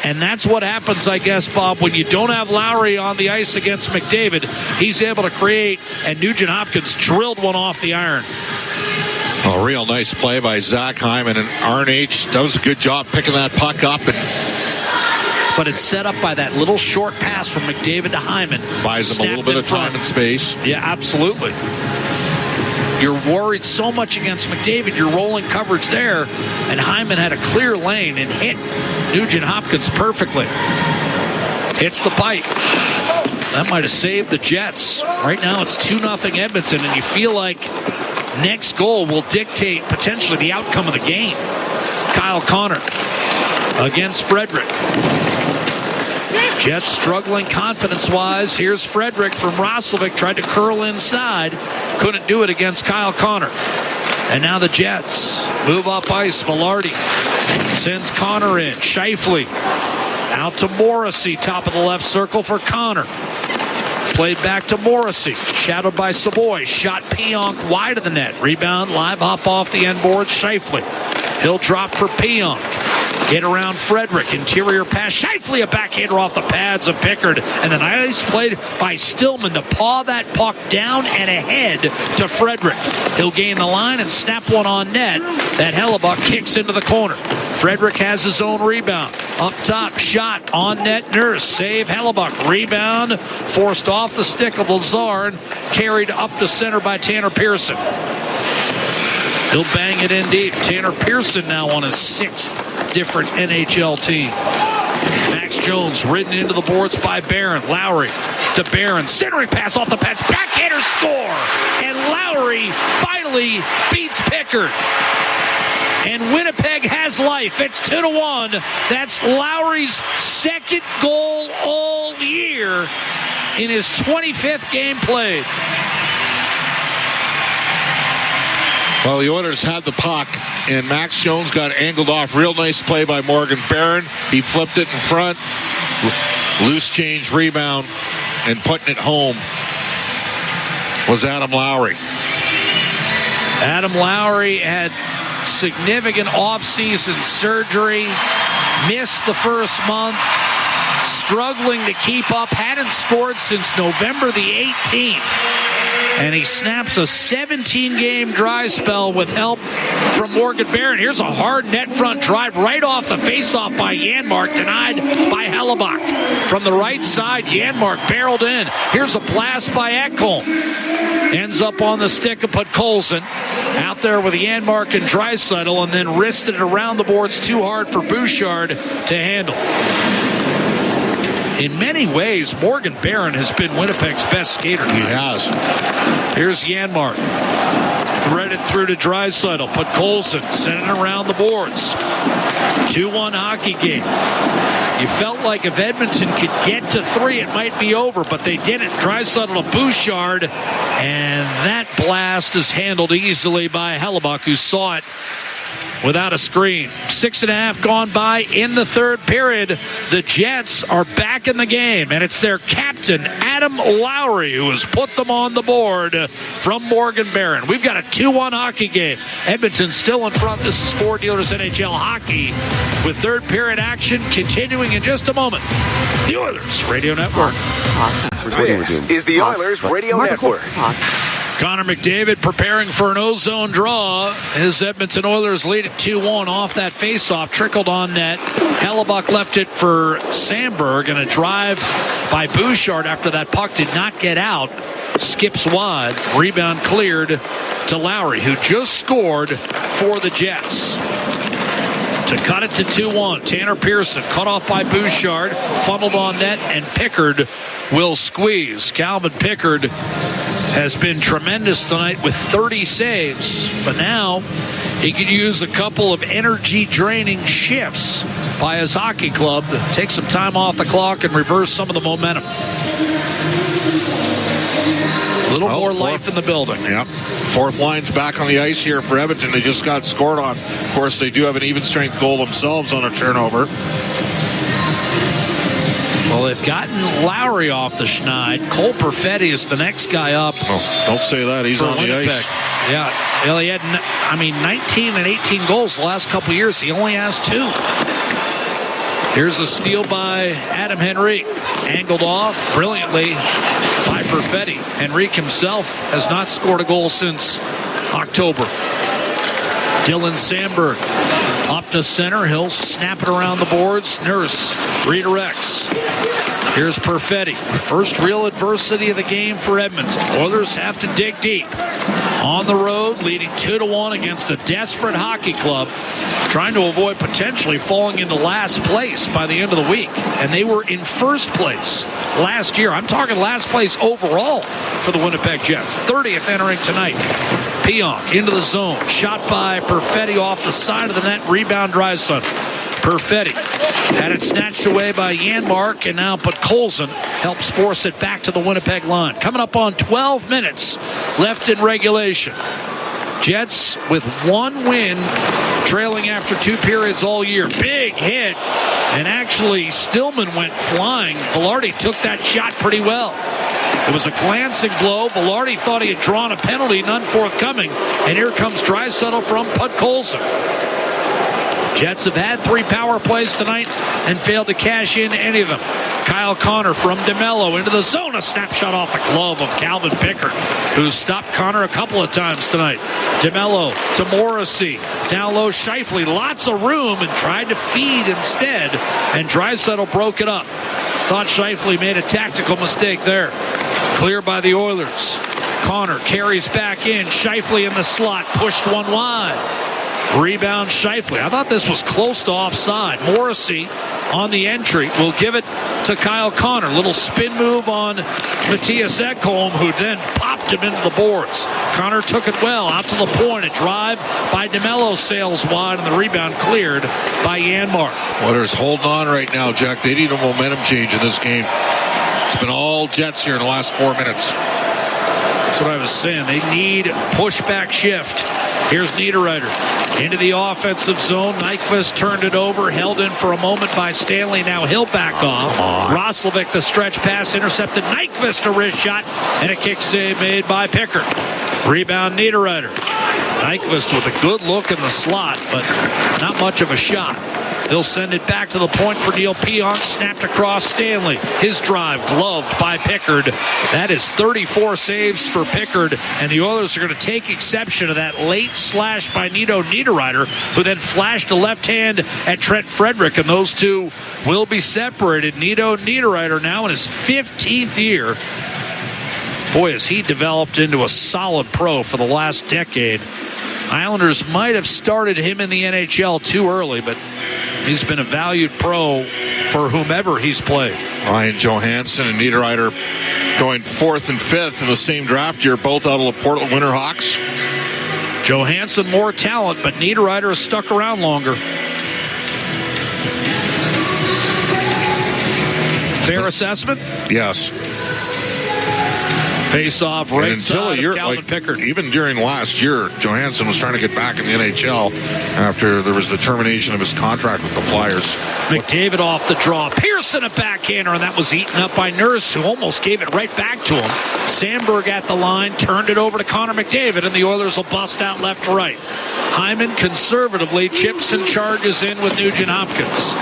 And that's what happens, I guess, Bob, when you don't have Lowry on the ice against McDavid. He's able to create, and Nugent Hopkins drilled one off the iron. A real nice play by Zach Hyman, and RNH does a good job picking that puck up. But it's set up by that little short pass from McDavid to Hyman. Buys him a little bit of time and space. Yeah, absolutely. You're worried so much against McDavid, you're rolling coverage there, and Hyman had a clear lane and hit Nugent Hopkins perfectly. Hits the pipe. That might have saved the Jets. Right now it's 2-0 Edmonton, and you feel like next goal will dictate potentially the outcome of the game. Kyle Connor against Frederick. Jets struggling confidence-wise. Here's Frederick from Roslovic. Tried to curl inside. Couldn't do it against Kyle Connor. And now the Jets move up ice. Velarde sends Connor in. Scheifele out to Morrissey. Top of the left circle for Connor. Played back to Morrissey. Shadowed by Savoy. Shot Pionk wide of the net. Rebound, live hop off the end board. Scheifele. He'll drop for Pionk. Get around Frederick. Interior pass. Scheifele, a backhander off the pads of Picard. And then ice played by Stillman to paw that puck down and ahead to Frederick. He'll gain the line and snap one on net. That Hellebuck kicks into the corner. Frederick has his own rebound. Up top, shot on net. Nurse. Save Hellebuck. Rebound. Forced off the stick of Lazar and carried up to center by Tanner Pearson. He'll bang it in deep. Tanner Pearson now on his 6th different NHL team. Max Jones ridden into the boards by Barron. Lowry to Barron. Centering pass off the pads. Backhander score. And Lowry finally beats Pickard. And Winnipeg has life. It's 2-1. That's Lowry's 2nd goal all year in his 25th game played. Well, the Oilers had the puck, and Max Jones got angled off. Real nice play by Morgan Barron. He flipped it in front. Loose change rebound, and putting it home was Adam Lowry. Adam Lowry had significant off-season surgery, missed the first month, struggling to keep up, hadn't scored since November the 18th. and he snaps a 17-game dry spell with help from Morgan Barron. Here's a hard net front drive right off the faceoff by Janmark, denied by Hellebuyck. From the right side, Janmark barreled in. Here's a blast by Ekholm. Ends up on the stick of Podkolzin. Out there with Janmark and Draisaitl, and then wristed it around the boards too hard for Bouchard to handle. In many ways, Morgan Barron has been Winnipeg's best skater. He has. Here's Janmark. Threaded through to Draisaitl. Podkolzin sending it around the boards. 2-1 hockey game. You felt like if Edmonton could get to 3, it might be over, but they didn't. Draisaitl to Bouchard, and that blast is handled easily by Hellebuyck, who saw it without a screen. 6.5 gone by in the third period. The Jets are back in the game, and it's their captain, Adam Lowry, who has put them on the board from Morgan Barron. We've got a 2-1 hockey game. Edmonton still in front. This is Ford Dealers NHL Hockey with third period action continuing in just a moment. The Oilers Radio Network. This is the Oilers Radio Network. Connor McDavid preparing for an ozone draw. His Edmonton Oilers lead at 2-1 off that faceoff. Trickled on net. Hellebuyck left it for Sandberg, and a drive by Bouchard after that puck did not get out. Skips wide. Rebound cleared to Lowry, who just scored for the Jets. To cut it to 2-1, Tanner Pearson cut off by Bouchard, funneled on net, and Picard will squeeze. Calvin Picard has been tremendous tonight with 30 saves, but now he could use a couple of energy-draining shifts by his hockey club to take some time off the clock and reverse some of the momentum. A little more life in the building. Yep. Fourth line's back on the ice here for Edmonton. They just got scored on. Of course, they do have an even-strength goal themselves on a turnover. Well, they've gotten Lowry off the schneid. Cole Perfetti is the next guy up. Oh, don't say that. He's on Winnipeg. the ice. Yeah. Well, he had, 19 and 18 goals the last couple years. He only has 2. Here's a steal by Adam Henrique. Angled off brilliantly by Perfetti. Henrique himself has not scored a goal since October. Dylan Sandberg up to center. He'll snap it around the boards. Nurse redirects. Here's Perfetti. First real adversity of the game for Edmonton. Oilers have to dig deep. On the road, leading 2-1 against a desperate hockey club, trying to avoid potentially falling into last place by the end of the week. And they were in first place last year. I'm talking last place overall for the Winnipeg Jets. 30th entering tonight. Pionk into the zone. Shot by Perfetti off the side of the net. Rebound Draisaitl. Perfetti had it snatched away by Janmark, and now Podkolzin helps force it back to the Winnipeg line. Coming up on 12 minutes left in regulation. Jets with 1 win, trailing after 2 periods all year. Big hit, and actually Stillman went flying. Velarde took that shot pretty well. It was a glancing blow. Velarde thought he had drawn a penalty, none forthcoming. And here comes Draisaitl from Podkolzin. Jets have had 3 power plays tonight and failed to cash in any of them. Kyle Connor from DeMello into the zone. A snapshot off the glove of Calvin Picard, who stopped Connor a couple of times tonight. DeMello to Morrissey. Down low, Scheifele. Lots of room and tried to feed instead. And Draisaitl broke it up. Thought Scheifele made a tactical mistake there. Clear by the Oilers. Connor carries back in. Scheifele in the slot. Pushed one wide. Rebound Scheifele. I thought this was close to offside. Morrissey on the entry will give it to Kyle Connor. Little spin move on Matthias Ekholm, who then popped him into the boards. Connor took it well out to the point. A drive by DeMello sails wide, and the rebound cleared by Janmark. Oilers holding on right now, Jack. They need a momentum change in this game. It's been all Jets here in the last 4 minutes. That's what I was saying. They need pushback shift. Here's Niederreiter into the offensive zone. Nyquist turned it over, held in for a moment by Stanley. Now he'll back off. Roslovic, the stretch pass, intercepted. Nyquist, a wrist shot, and a kick save made by Picard. Rebound Niederreiter. Nyquist with a good look in the slot, but not much of a shot. They'll send it back to the point for Neil Pionk. Snapped across Stanley. His drive gloved by Picard. That is 34 saves for Picard. And the Oilers are going to take exception to that late slash by Nito Niederreiter, who then flashed a left hand at Trent Frederick. And those two will be separated. Nito Niederreiter now in his 15th year. Boy, has he developed into a solid pro for the last decade. Islanders might have started him in the NHL too early, but he's been a valued pro for whomever he's played. Ryan Johansson and Niederreiter going 4th and 5th in the same draft year, both out of the Portland Winterhawks. Johansson more talent, but Niederreiter has stuck around longer. Fair assessment? Yes. Face-off right side of Calvin Picard. Even during last year, Johansson was trying to get back in the NHL after there was the termination of his contract with the Flyers. McDavid off the draw. Pearson a backhander, and that was eaten up by Nurse, who almost gave it right back to him. Sandberg at the line, turned it over to Connor McDavid, and the Oilers will bust out left to right. Hyman conservatively chips and charges in with Nugent Hopkins.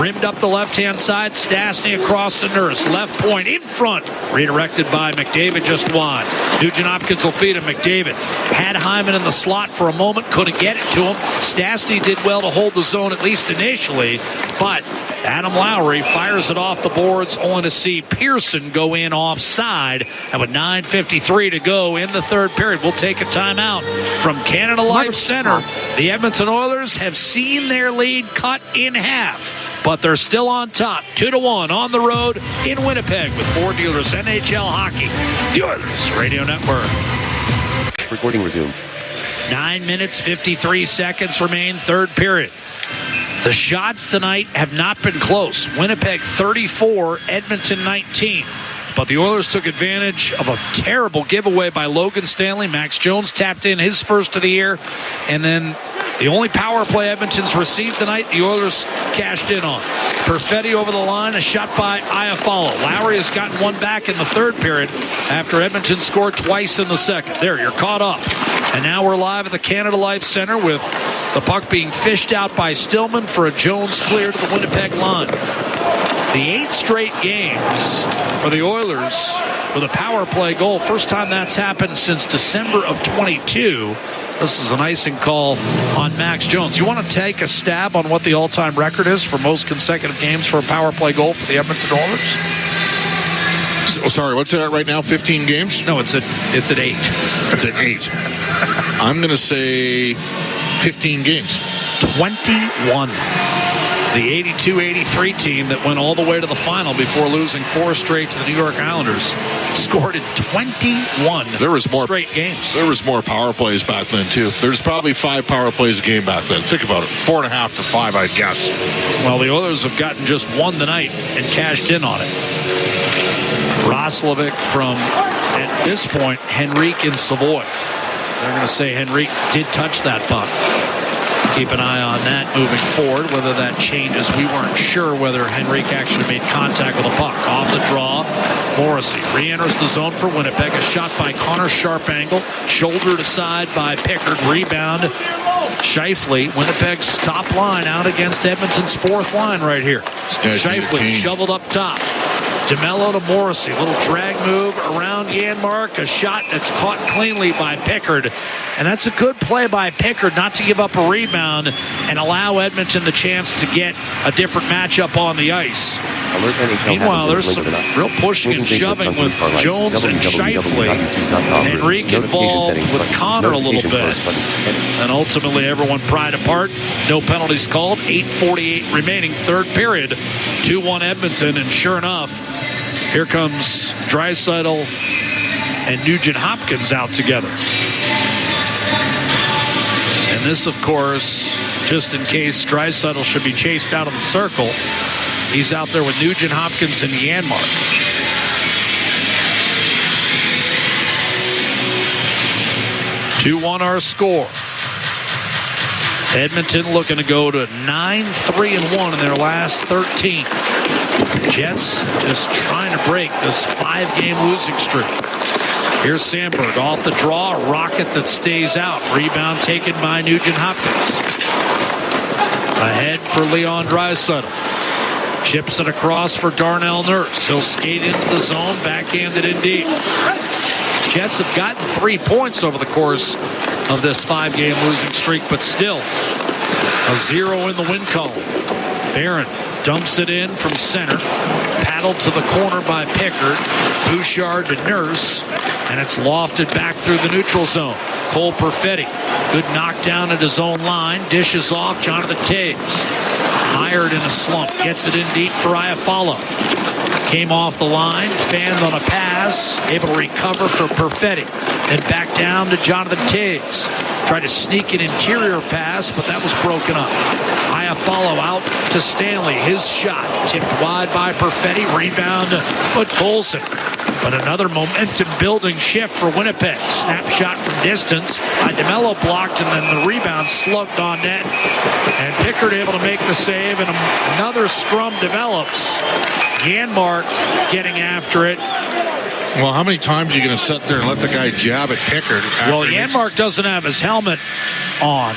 Rimmed up the left-hand side, Stastny across the Nurse. Left point in front. Redirected by McDavid just wide. Nugent Hopkins will feed him. McDavid had Hyman in the slot for a moment, couldn't get it to him. Stastny did well to hold the zone, at least initially, but Adam Lowry fires it off the boards, only to see Pearson go in offside. And with 9:53 to go in the third period, we'll take a timeout from Canada Life Center. The Edmonton Oilers have seen their lead cut in half, but they're still on top, 2-1 on the road in Winnipeg with Ford Dealers NHL Hockey. The Oilers Radio Network. Recording resumed. 9 minutes, 53 seconds remain, third period. The shots tonight have not been close. Winnipeg 34, Edmonton 19. But the Oilers took advantage of a terrible giveaway by Logan Stanley. Max Jones tapped in his first of the year. And then the only power play Edmonton's received tonight, the Oilers cashed in on. Perfetti over the line, a shot by Iafallo. Lowry has gotten one back in the third period after Edmonton scored twice in the second. There, you're caught up. And now we're live at the Canada Life Center with the puck being fished out by Stillman for a Jones clear to the Winnipeg line. The 8 straight games for the Oilers with a power play goal. First time that's happened since December of 22. This is an icing call on Max Jones. You want to take a stab on what the all-time record is for most consecutive games for a power play goal for the Edmonton Oilers? Sorry, what's it at right now? 15 games? No, it's at 8. It's at 8. I'm going to say 15 games. 21. The 82-83 team that went all the way to the final before losing 4 straight to the New York Islanders scored in 21 straight games. There was more power plays back then, too. There's probably 5 power plays a game back then. Think about it. 4.5 to 5, I'd guess. Well, the Oilers have gotten just one tonight and cashed in on it. Roslovic from, at this point, Henrique in Savoy. They're going to say Henrique did touch that puck. Keep an eye on that moving forward, whether that changes. We weren't sure whether Henrique actually made contact with the puck. Off the draw, Morrissey re-enters the zone for Winnipeg. A shot by Connor Sharpangle, shouldered aside by Picard. Rebound, Scheifele. Winnipeg's top line out against Edmonton's fourth line right here. Scheifele shoveled up top. DeMello to Morrissey. Little drag move around Janmark. A shot that's caught cleanly by Picard. And that's a good play by Picard not to give up a rebound and allow Edmonton the chance to get a different matchup on the ice. Meanwhile, there's some real pushing and shoving with Jones and Scheifele. Henrique involved with Connor a little bit. And ultimately, everyone pried apart. No penalties called. 8:48 remaining, third period. 2-1 Edmonton. And sure enough, here comes Draisaitl and Nugent Hopkins out together. And this, of course, just in case Draisaitl should be chased out of the circle, he's out there with Nugent Hopkins and Janmark. (2-1) our score. Edmonton looking to go to 9-3-1 in their last 13. Jets just trying to break this 5-game losing streak. Here's Sandberg off the draw, a rocket that stays out. Rebound taken by Nugent Hopkins. Ahead for Leon Draisaitl. Chips it across for Darnell Nurse. He'll skate into the zone, backhanded in deep. Jets have gotten 3 points over the course of this 5-game losing streak, but still a 0 in the win column. Barron dumps it in from center. Paddled to the corner by Picard. Bouchard to Nurse. And it's lofted back through the neutral zone. Cole Perfetti. Good knockdown at his own line. Dishes off Jonathan Taves. Mired in a slump. Gets it in deep for Iafallo. Came off the line. Fanned on a pass. Able to recover for Perfetti. Then back down to Jonathan Taves. Tried to sneak an interior pass, but that was broken up. Iafallo out to Stanley. His shot tipped wide by Perfetti. Rebound to Colson. But another momentum-building shift for Winnipeg. Snapshot from distance by DeMello, blocked, and then the rebound slugged on net. And Picard able to make the save, and another scrum develops. Janmark getting after it. Well, how many times are you going to sit there and let the guy jab at Picard? Well, Janmark doesn't have his helmet on.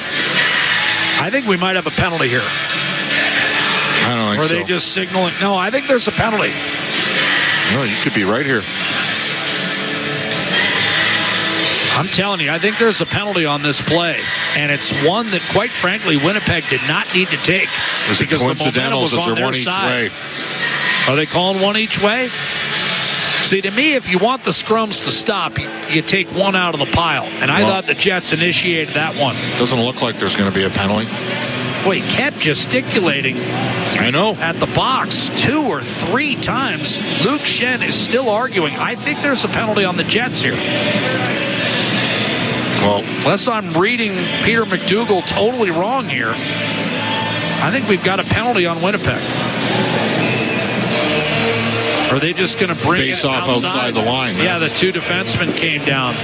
I think we might have a penalty here. I don't think so. Or are they just signaling? No, I think there's a penalty. No, you could be right here. I'm telling you, I think there's a penalty on this play. And it's one that, quite frankly, Winnipeg did not need to take. Is it coincidental? Is there one each way? Are they calling one each way? See, to me, if you want the scrums to stop, you take one out of the pile. And I thought the Jets initiated that one. Doesn't look like there's going to be a penalty. Boy, he kept gesticulating. I know. At the box 2 or 3 times. Luke Shen is still arguing. I think there's a penalty on the Jets here. Well, unless I'm reading Peter McDougall totally wrong here, I think we've got a penalty on Winnipeg. Are they just going to bring face it off outside the line? Yeah, the 2 defensemen came down.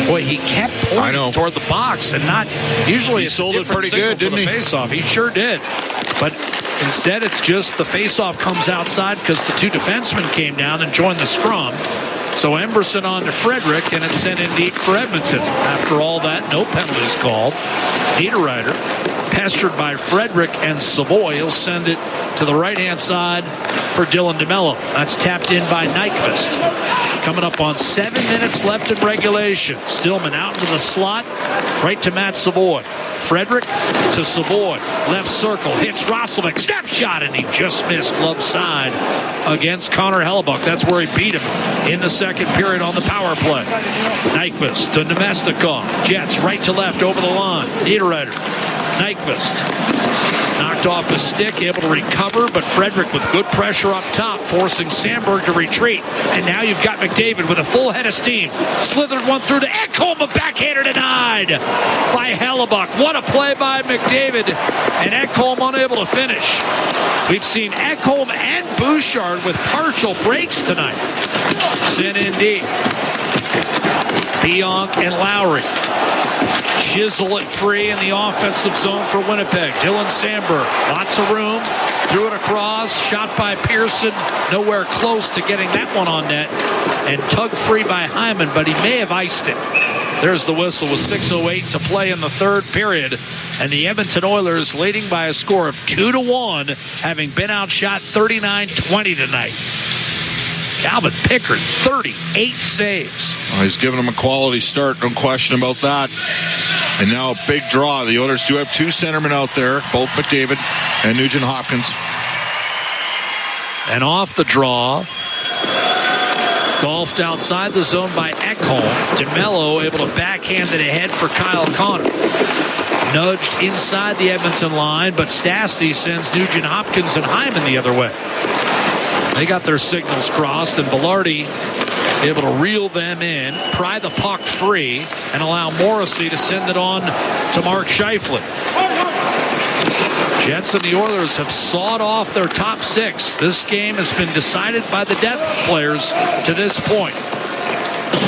Boy, he kept pointing toward the box and not usually. He sold it pretty good, didn't he? Face-off. He sure did. But instead, it's just the face-off comes outside because the 2 defensemen came down and joined the scrum. So Emberson on to Frederick, and it's sent in deep for Edmonton. After all that, no penalties called. Niederreiter, pestered by Frederick and Savoy, he'll send it to the right-hand side for Dylan DeMello. That's tapped in by Nyquist. Coming up on 7 minutes left in regulation. Stillman out into the slot, right to Matt Savoy. Frederick to Savoy. Left circle, hits Roslovic. Snapshot, and he just missed glove side against Connor Hellebuck. That's where he beat him in the second period on the power play. Nyquist to Nemestikov. Jets right to left over the line. Niederreiter. Nyquist. Knocked off his stick, able to recover, but Frederick with good pressure up top, forcing Sandberg to retreat. And now you've got McDavid with a full head of steam. Slithered one through to Ekholm, a backhander denied by Hellebuck. What a play by McDavid, and Ekholm unable to finish. We've seen Ekholm and Bouchard with partial breaks tonight. Sent in deep. Bionk and Lowry. Chisel it free in the offensive zone for Winnipeg. Dylan Sandberg, lots of room, threw it across, shot by Pearson, nowhere close to getting that one on net, and tugged free by Hyman, but he may have iced it. There's the whistle with 6:08 to play in the third period, and the Edmonton Oilers leading by a score of 2-1, having been outshot 39-20 tonight. Calvin Picard, 38 saves. Well, he's giving them a quality start, no question about that. And now a big draw. The Oilers do have 2 centermen out there, both McDavid and Nugent Hopkins. And off the draw, golfed outside the zone by Ekholm. DeMello able to backhand it ahead for Kyle Connor. Nudged inside the Edmonton line, but Stastny sends Nugent Hopkins and Hyman the other way. They got their signals crossed, and Velarde able to reel them in, pry the puck free, and allow Morrissey to send it on to Mark Scheifele. Jets and the Oilers have sawed off their top 6. This game has been decided by the depth players to this point.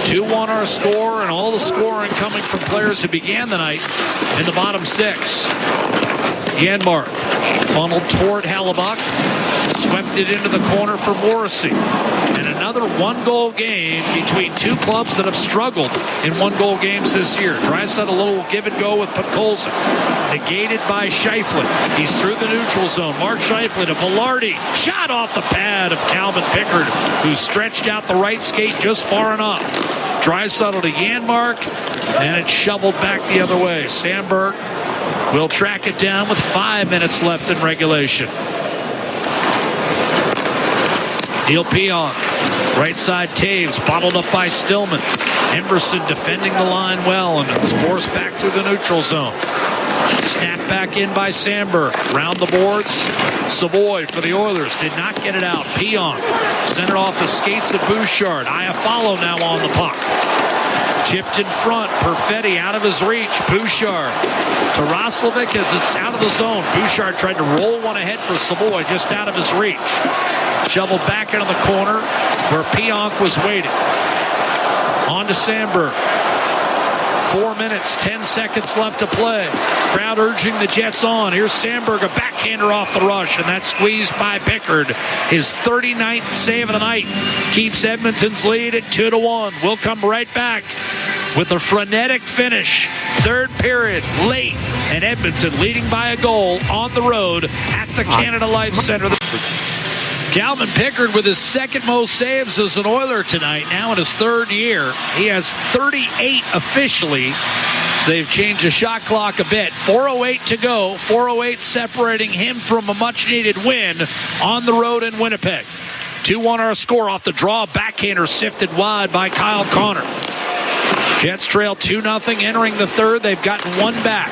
2-1 our score, and all the scoring coming from players who began the night in the bottom 6. Janmark funneled toward Hellebuck. Swept it into the corner for Morrissey. And another one-goal game between two clubs that have struggled in one-goal games this year. Draisaitl, a little give-and-go with Podkolzin. Negated by Scheifele. He's through the neutral zone. Mark Scheifele to Velarde. Shot off the pad of Calvin Picard, who stretched out the right skate just far enough. Draisaitl to Janmark, and it's shoveled back the other way. Sandberg will track it down with 5 minutes left in regulation. Neil Pionk, right side Taves, bottled up by Stillman. Emerson defending the line well, and it's forced back through the neutral zone. Snap back in by Sandberg. Round the boards. Savoy for the Oilers did not get it out. Pionk sent it off the skates of Bouchard. Iafallo now on the puck. Chipped in front. Perfetti out of his reach. Bouchard to Roslovic as it's out of the zone. Bouchard tried to roll one ahead for Savoy, just out of his reach. Shoveled back into the corner where Pionk was waiting. On to Sandberg. 4 minutes, 10 seconds left to play. Crowd urging the Jets on. Here's Sandberg, a backhander off the rush, and that's squeezed by Picard. His 39th save of the night keeps Edmonton's lead at 2-1. We'll come right back with a frenetic finish. Third period, late, and Edmonton leading by a goal on the road at the Canada Life Center. Calvin Picard with his second most saves as an Oiler tonight, now in his third year. He has 38 officially. So they've changed the shot clock a bit. 4:08 to go. 4:08 separating him from a much-needed win on the road in Winnipeg. 2-1 our score off the draw. Backhander sifted wide by Kyle Connor. Jets trail 2-0 entering the third. They've gotten one back.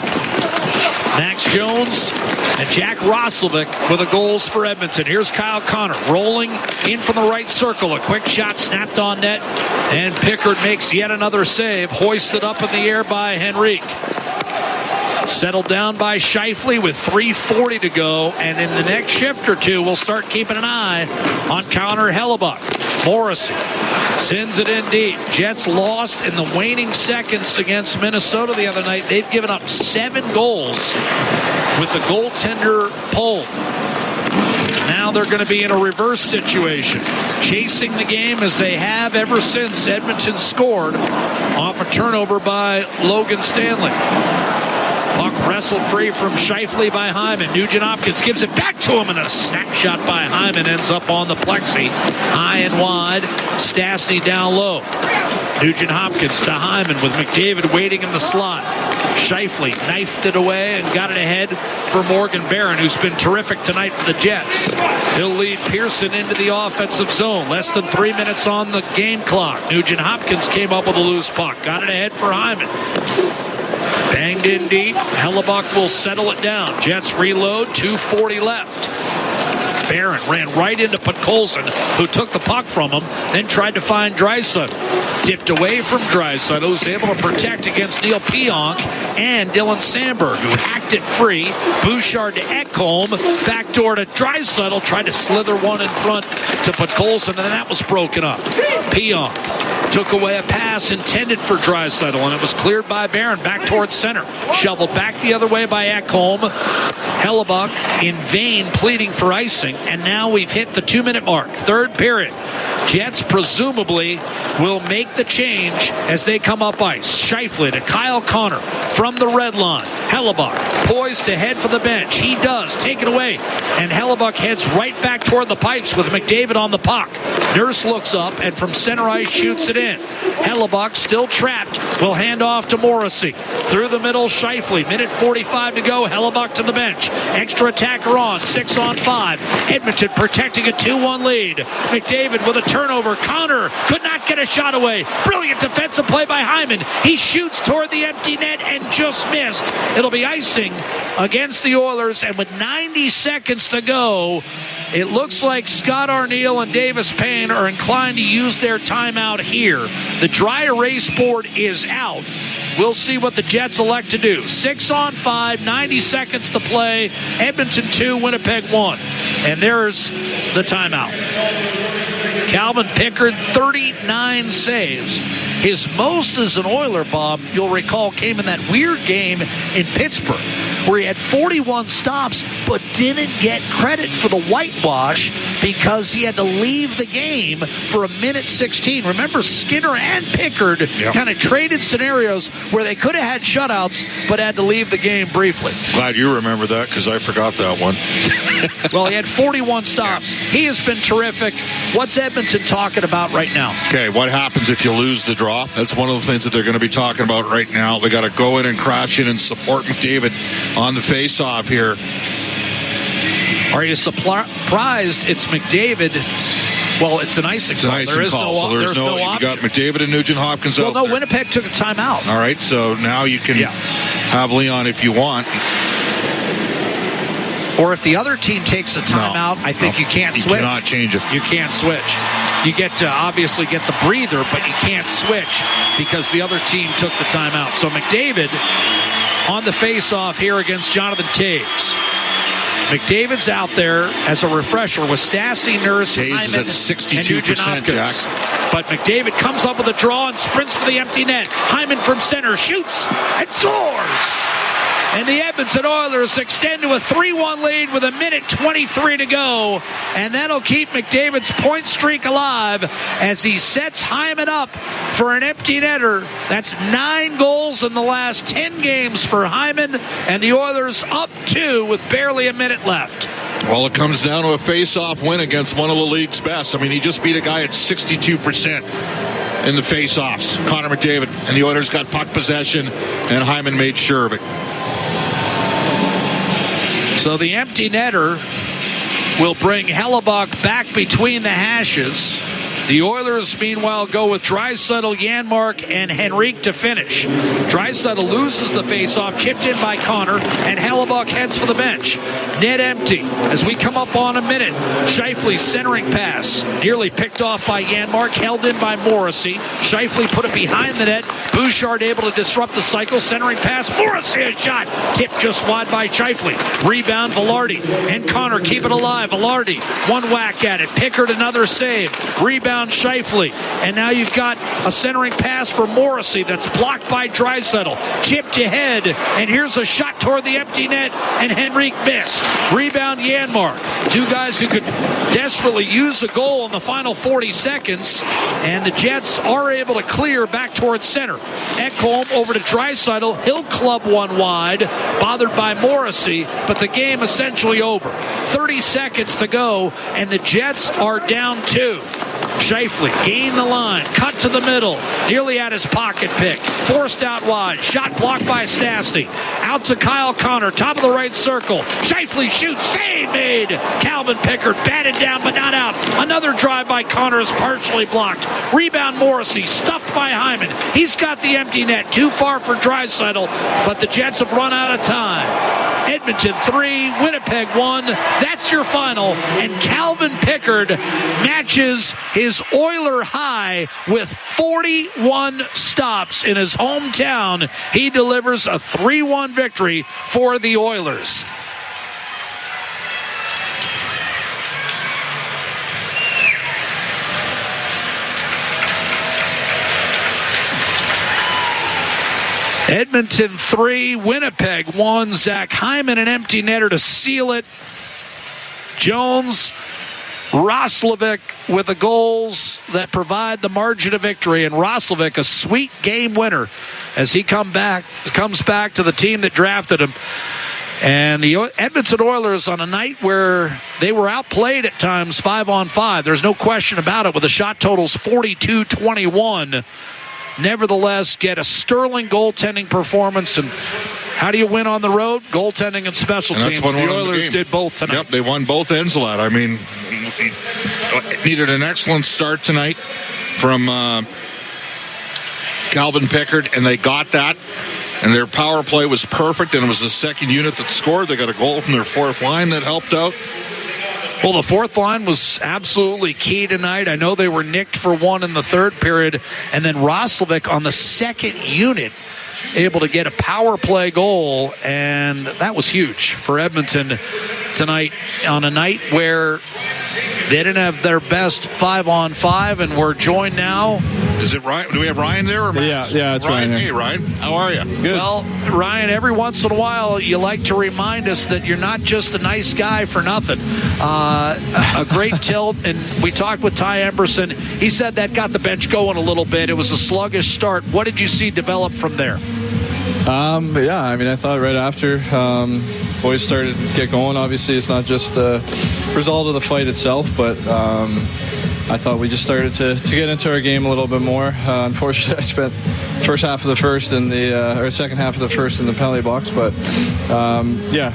Max Jones and Jack Roslovic with the goals for Edmonton. Here's Kyle Connor rolling in from the right circle. A quick shot snapped on net, and Picard makes yet another save. Hoisted up in the air by Henrique. Settled down by Scheifele with 3:40 to go, and in the next shift or two, we'll start keeping an eye on Connor Hellebuck. Morrissey sends it in deep. Jets lost in the waning seconds against Minnesota the other night. They've given up 7 goals with the goaltender pulled. Now they're going to be in a reverse situation, chasing the game as they have ever since Edmonton scored off a turnover by Logan Stanley. Puck wrestled free from Scheifele by Hyman. Nugent Hopkins gives it back to him, and a snapshot by Hyman ends up on the plexi. High and wide. Stastny down low. Nugent Hopkins to Hyman with McDavid waiting in the slot. Scheifele knifed it away and got it ahead for Morgan Barron, who's been terrific tonight for the Jets. He'll lead Pearson into the offensive zone. Less than 3 minutes on the game clock. Nugent Hopkins came up with a loose puck. Got it ahead for Hyman. Banged in deep. Hellebuck will settle it down. Jets reload. 2:40 left. Barron ran right into Podkolzin, who took the puck from him, then tried to find Draisaitl. Tipped away from Draisaitl, who was able to protect against Neil Pionk and Dylan Sandberg, who hacked it free. Bouchard to Ekholm. Backdoor to Draisaitl. Tried to slither one in front to Podkolzin, and then that was broken up. Pionk took away a pass intended for Draisaitl, and it was cleared by Barron back towards center. Shoveled back the other way by Ekholm. Hellebuck in vain pleading for icing, and now we've hit the 2-minute mark. Third period. Jets presumably will make the change as they come up ice. Scheifele to Kyle Connor from the red line. Hellebuck poised to head for the bench. He does. Take it away. And Hellebuck heads right back toward the pipes with McDavid on the puck. Nurse looks up and from center ice shoots it in. Hellebuck still trapped. Will hand off to Morrissey. Through the middle, Scheifele. Minute 45 to go. Hellebuck to the bench. Extra attacker on. 6-on-5. Edmonton protecting a 2-1 lead. McDavid with a turnover. Connor could not get a shot away. Brilliant defensive play by Hyman. He shoots toward the empty net and just missed. It'll be icing against the Oilers, and with 90 seconds to go, it looks like Scott Arniel and Davis Payne are inclined to use their timeout here. The dry erase board is out. We'll see what the Jets elect to do. 6-on-5, 90 seconds to play. Edmonton 2, Winnipeg 1. And there's the timeout. Calvin Picard, 39 saves. His most as an Oiler, Bob, you'll recall, came in that weird game in Pittsburgh where he had 41 stops but didn't get credit for the whitewash because he had to leave the game for a minute 16. Remember, Skinner and Picard kind of traded scenarios where they could have had shutouts but had to leave the game briefly. Glad you remember that because I forgot that one. Well, he had 41 stops. He has been terrific. What's Edmonton talking about right now? Okay, what happens if you lose the draw? That's one of the things that they're going to be talking about right now. They got to go in and crash in and support McDavid on the face-off here. Are you surprised it's McDavid? Well, it's an icing call. There's no option. You got McDavid and Nugent Hopkins out there. Winnipeg took a timeout. All right, so now you can have Leon if you want. Or if the other team takes a timeout, I think you can't switch. You cannot change it. You can't switch. You get to obviously get the breather, but you can't switch because the other team took the timeout. So McDavid on the face-off here against Jonathan Toews. McDavid's out there as a refresher with Stastny, Nurse, Toews Hyman, is at 62%, and Nugent Hopkins. Jack. But McDavid comes up with a draw and sprints for the empty net. Hyman from center shoots and scores. And the Edmonton Oilers extend to a 3-1 lead with a minute 23 to go. And that'll keep McDavid's point streak alive as he sets Hyman up for an empty netter. That's 9 goals in the last 10 games for Hyman. And the Oilers up 2 with barely a minute left. Well, it comes down to a face-off win against one of the league's best. I mean, he just beat a guy at 62% in the face-offs, Connor McDavid. And the Oilers got puck possession, and Hyman made sure of it. So the empty netter will bring Hellebuck back between the hashes. The Oilers, meanwhile, go with Draisaitl, Janmark, and Henrique to finish. Draisaitl loses the faceoff, chipped in by Connor, and Hellebuck heads for the bench. Net empty as we come up on a minute. Scheifele's centering pass, nearly picked off by Janmark, held in by Morrissey. Scheifele put it behind the net. Bouchard able to disrupt the cycle. Centering pass, Morrissey a shot. Tipped just wide by Scheifele. Rebound, Velarde. And Connor keep it alive. Velarde, one whack at it. Pickard, another save. Rebound, Scheifele. And now you've got a centering pass for Morrissey that's blocked by Draisaitl. Chipped ahead, and here's a shot toward the empty net, and Henrique missed. Rebound, Janmark. Two guys who could desperately use a goal in the final 40 seconds, and the Jets are able to clear back towards center. Ekholm over to Draisaitl. He'll club one wide, bothered by Morrissey, but the game essentially over. 30 seconds to go, and the Jets are down 2. Scheifele gained the line, cut to the middle, nearly had his pocket pick, forced out wide, shot blocked by Stastny. Out to Kyle Connor, top of the right circle. Scheifele shoots, save made. Calvin Pickard batted down but not out. Another drive by Connor is partially blocked. Rebound Morrissey, stuffed by Hyman. He's got the empty net, too far for Draisaitl, but the Jets have run out of time. Edmonton 3, Winnipeg 1. That's your final. And Calvin Pickard matches his Oiler high with 41 stops in his hometown. He delivers a 3-1 victory for the Oilers. Edmonton 3, Winnipeg 1. Zach Hyman, an empty netter to seal it. Jones, Roslovic with the goals that provide the margin of victory. And Roslovic, a sweet game winner as he comes back to the team that drafted him. And the Edmonton Oilers, on a night where they were outplayed at times 5-on-5, there's no question about it, with the shot totals 42-21. Nevertheless, get a sterling goaltending performance. And how do you win on the road? Goaltending and special teams. The Oilers did both tonight. Yep, they won both ends of that. I mean, needed an excellent start tonight from Calvin Pickard, and they got that. And their power play was perfect, and it was the second unit that scored. They got a goal from their fourth line that helped out. Well, the fourth line was absolutely key tonight. I know they were nicked for one in the third period, and then Roslovic on the second unit able to get a power play goal, and that was huge for Edmonton tonight on a night where they didn't have their best 5-on-5, and we're joined now Is it Ryan? Do we have Ryan there or Max? Yeah, it's Ryan. Hey, Ryan. How are you? Good. Well, Ryan, every once in a while, you like to remind us that you're not just a nice guy for nothing. A great tilt, and we talked with Ty Emberson. He said that got the bench going a little bit. It was a sluggish start. What did you see develop from there? I thought right after boys started to get going. Obviously, it's not just a result of the fight itself, but I thought we just started to get into our game a little bit more. Unfortunately, I spent first half of the first in or second half of the first in the penalty box, but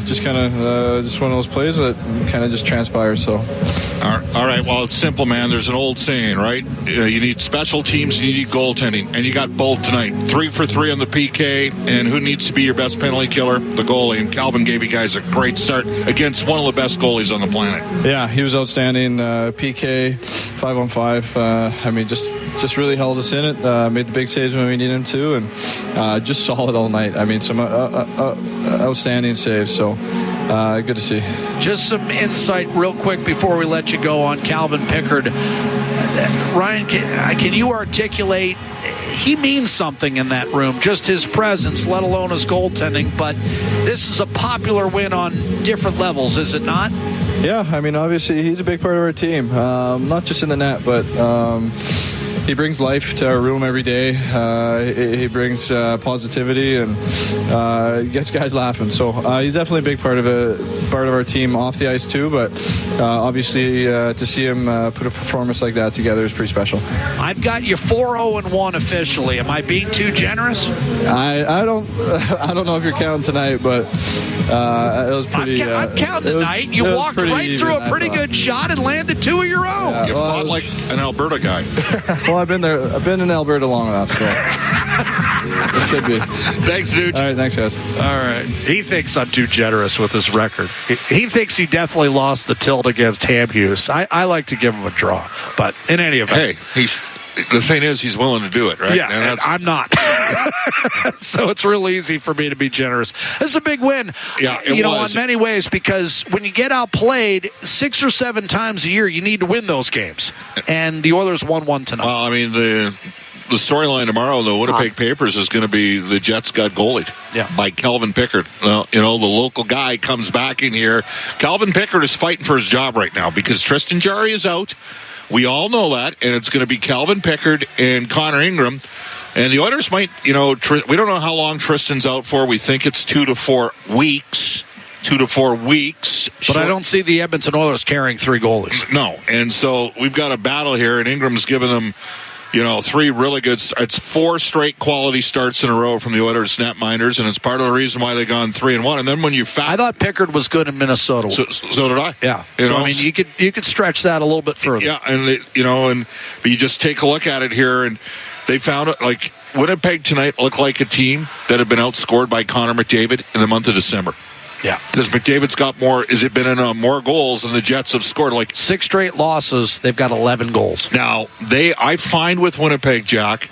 just kind of just one of those plays that kind of just transpires. So. All right. Well, it's simple, man. There's an old saying, right? You need special teams, you need goaltending, and you got both tonight. 3 for 3 on the PK, and who needs to be your best penalty killer? The goalie. And Calvin gave you guys a great start against one of the best goalies on the planet. Yeah, he was outstanding. PK, 5-on-5. Just really held us in it. Made the big saves when we needed him to, and just solid all night. Some outstanding saves. So good to see. Just some insight real quick before we let you go on Calvin Picard. Ryan, can you articulate, he means something in that room, just his presence, let alone his goaltending, but this is a popular win on different levels, is it not? Yeah, obviously he's a big part of our team, not just in the net, but he brings life to our room every day. He brings positivity and gets guys laughing. So he's definitely a big part of our team off the ice too. But obviously, to see him put a performance like that together is pretty special. I've got you 4-0-1 officially. Am I being too generous? I don't know if you're counting tonight, but it was pretty. I'm counting tonight. You walked right through a pretty good shot and landed 2 of your own. Yeah, you fought like an Alberta guy. Well, I've been there. I've been in Alberta long enough, so it should be. Thanks, dude. All right, thanks, guys. All right. He thinks I'm too generous with his record. He thinks he definitely lost the tilt against Ham Hughes. I like to give him a draw, but in any event, hey, the thing is, he's willing to do it, right? Yeah, and I'm not. So it's real easy for me to be generous. This is a big win, in many ways, because when you get outplayed 6 or 7 times a year, you need to win those games. And the Oilers won one tonight. Well, the storyline tomorrow in the Winnipeg papers is going to be the Jets got goalied by Calvin Picard. Well, the local guy comes back in here. Calvin Picard is fighting for his job right now because Tristan Jarry is out. We all know that, and it's going to be Calvin Picard and Connor Ingram. And the Oilers might, we don't know how long Tristan's out for. We think it's 2 to 4 weeks. 2 to 4 weeks. But I don't see the Edmonton Oilers carrying 3 goalies. No, and so we've got a battle here, and Ingram's given them, 3 really good it's 4 straight quality starts in a row from the Oilers netminders, and it's part of the reason why they gone 3-1. And then when you I thought Picard was good in Minnesota. So did I. Yeah. You could stretch that a little bit further. Yeah, and but you just take a look at it here, and they found it like Winnipeg tonight looked like a team that had been outscored by Connor McDavid in the month of December. Yeah, because McDavid's got more goals than the Jets have scored. Like 6 straight losses, they've got 11 goals. Now I find with Winnipeg, Jack,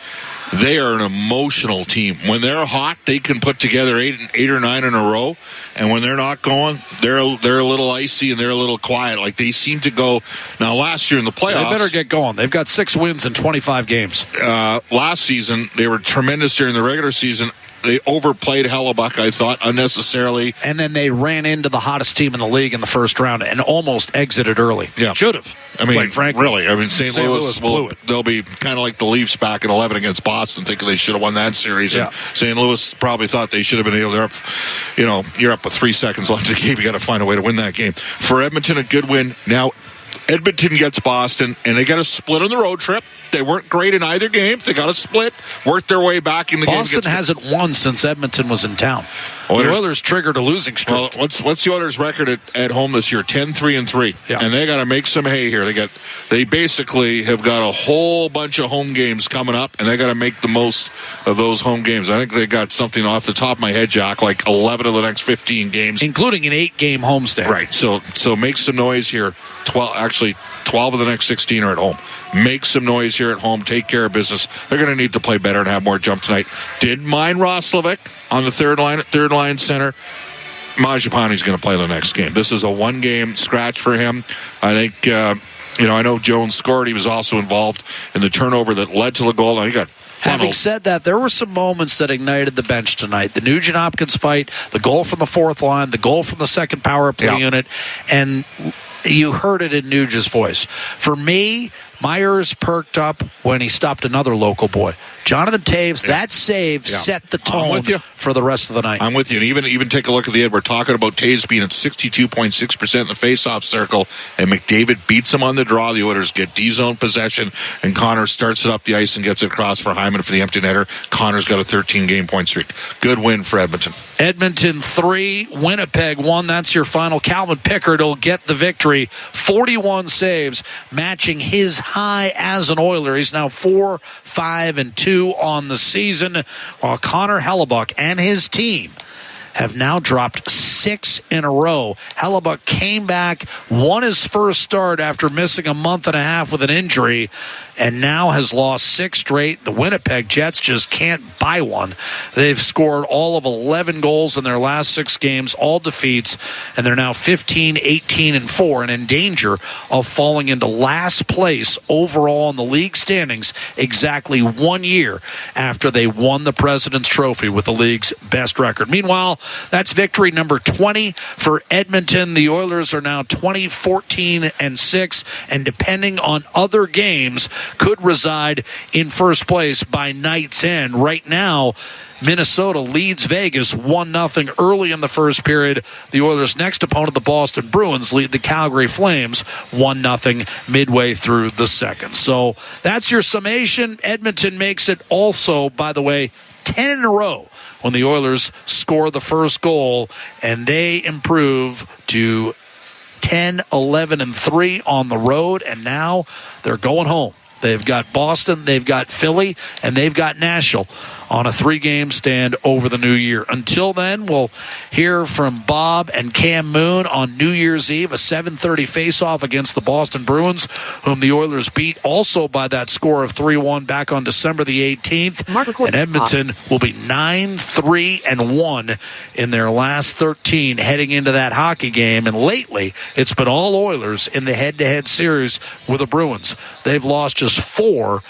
they are an emotional team. When they're hot, they can put together 8 or 9 in a row, and when they're not going, they're a little icy and they're a little quiet. Like they seem to go. Now last year in the playoffs, they better get going. They've got 6 wins in 25 games. Last season, they were tremendous during the regular season. They overplayed Hellebuck, I thought, unnecessarily. And then they ran into the hottest team in the league in the first round and almost exited early. Yeah. Should have. Quite frankly. Really. St. Louis blew it. They'll be kind of like the Leafs back in 11 against Boston, thinking they should have won that series. Yeah. And St. Louis probably thought they should have been able to, you're up with 3 seconds left in the game. You got to find a way to win that game. For Edmonton, a good win. Now, Edmonton gets Boston, and they got a split on the road trip. They weren't great in either game. They got a split, worked their way back in the game. Boston hasn't won since Edmonton was in town. The Oilers triggered a losing streak. Well, what's the Oilers' record at home this year? 10-3-3. Yeah. And they got to make some hay here. They basically have got a whole bunch of home games coming up, and they got to make the most of those home games. I think they got something off the top of my head, Jack, like 11 of the next 15 games, including an 8-game homestand. Right. So make some noise here. 12 of the next 16 are at home. Make some noise here at home. Take care of business. They're going to need to play better and have more jump tonight. Didn't mind Roslovic on the third line center. Mangiapane's going to play the next game. This is a 1-game scratch for him. I think I know Jones scored. He was also involved in the turnover that led to the goal. Now he got Having funneled. said that, there were some moments that ignited the bench tonight. The Nugent-Hopkins fight, the goal from the fourth line, the goal from the second power play unit, and you heard it in Nugent's voice. For me, my ears perked up when he stopped another local boy. Jonathan Taves, that save set the tone for the rest of the night. I'm with you. And even take a look at the end. We're talking about Taves being at 62.6% in the faceoff circle, and McDavid beats him on the draw. The Oilers get D-zone possession, and Connor starts it up the ice and gets it across for Hyman for the empty netter. Connor's got a 13-game point streak. Good win for Edmonton. Edmonton 3, Winnipeg 1. That's your final. Calvin Picard will get the victory. 41 saves, matching his high as an Oiler. He's now 4-5-2 on the season, while Connor Hellebuck and his team have now dropped 6 in a row. Hellebuck came back, won his first start after missing a month and a half with an injury, and now has lost 6 straight. The Winnipeg Jets just can't buy one. They've scored all of 11 goals in their last 6 games, all defeats, and they're now 15-18-4 and in danger of falling into last place overall in the league standings exactly 1 year after they won the President's Trophy with the league's best record. Meanwhile, that's victory number 20 for Edmonton. The Oilers are now 20-14-6, and depending on other games, could reside in first place by night's end. Right now, Minnesota leads Vegas 1-0 early in the first period. The Oilers' next opponent, the Boston Bruins, lead the Calgary Flames 1-0 midway through the second. So that's your summation. Edmonton makes it also, by the way, 10 in a row when the Oilers score the first goal, and they improve to 10-11-3 on the road, and now they're going home. They've got Boston, they've got Philly, and they've got Nashville on a 3-game stand over the new year. Until then, we'll hear from Bob and Cam Moon on New Year's Eve, a 7:30 face-off against the Boston Bruins, whom the Oilers beat also by that score of 3-1 back on December the 18th. And Edmonton will be 9-3-1 in their last 13 heading into that hockey game. And lately, it's been all Oilers in the head-to-head series with the Bruins. They've lost just 4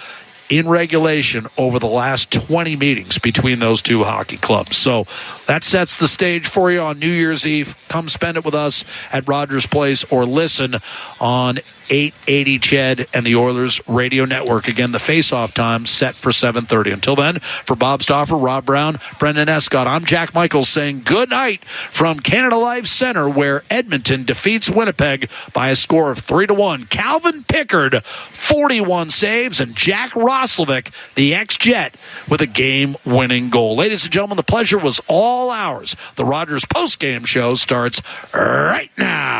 in regulation over the last 20 meetings between those two hockey clubs. So that sets the stage for you on New Year's Eve. Come spend it with us at Rogers Place or listen on 880 CHED and the Oilers Radio Network. Again, the face-off time set for 7:30. Until then, for Bob Stauffer, Rob Brown, Brendan Escott, I'm Jack Michaels saying good night from Canada Life Center, where Edmonton defeats Winnipeg by a score of 3-1. Calvin Picard, 41 saves, and Jack Roslovic, the ex-Jet, with a game-winning goal. Ladies and gentlemen, the pleasure was all ours. The Rogers post-game show starts right now.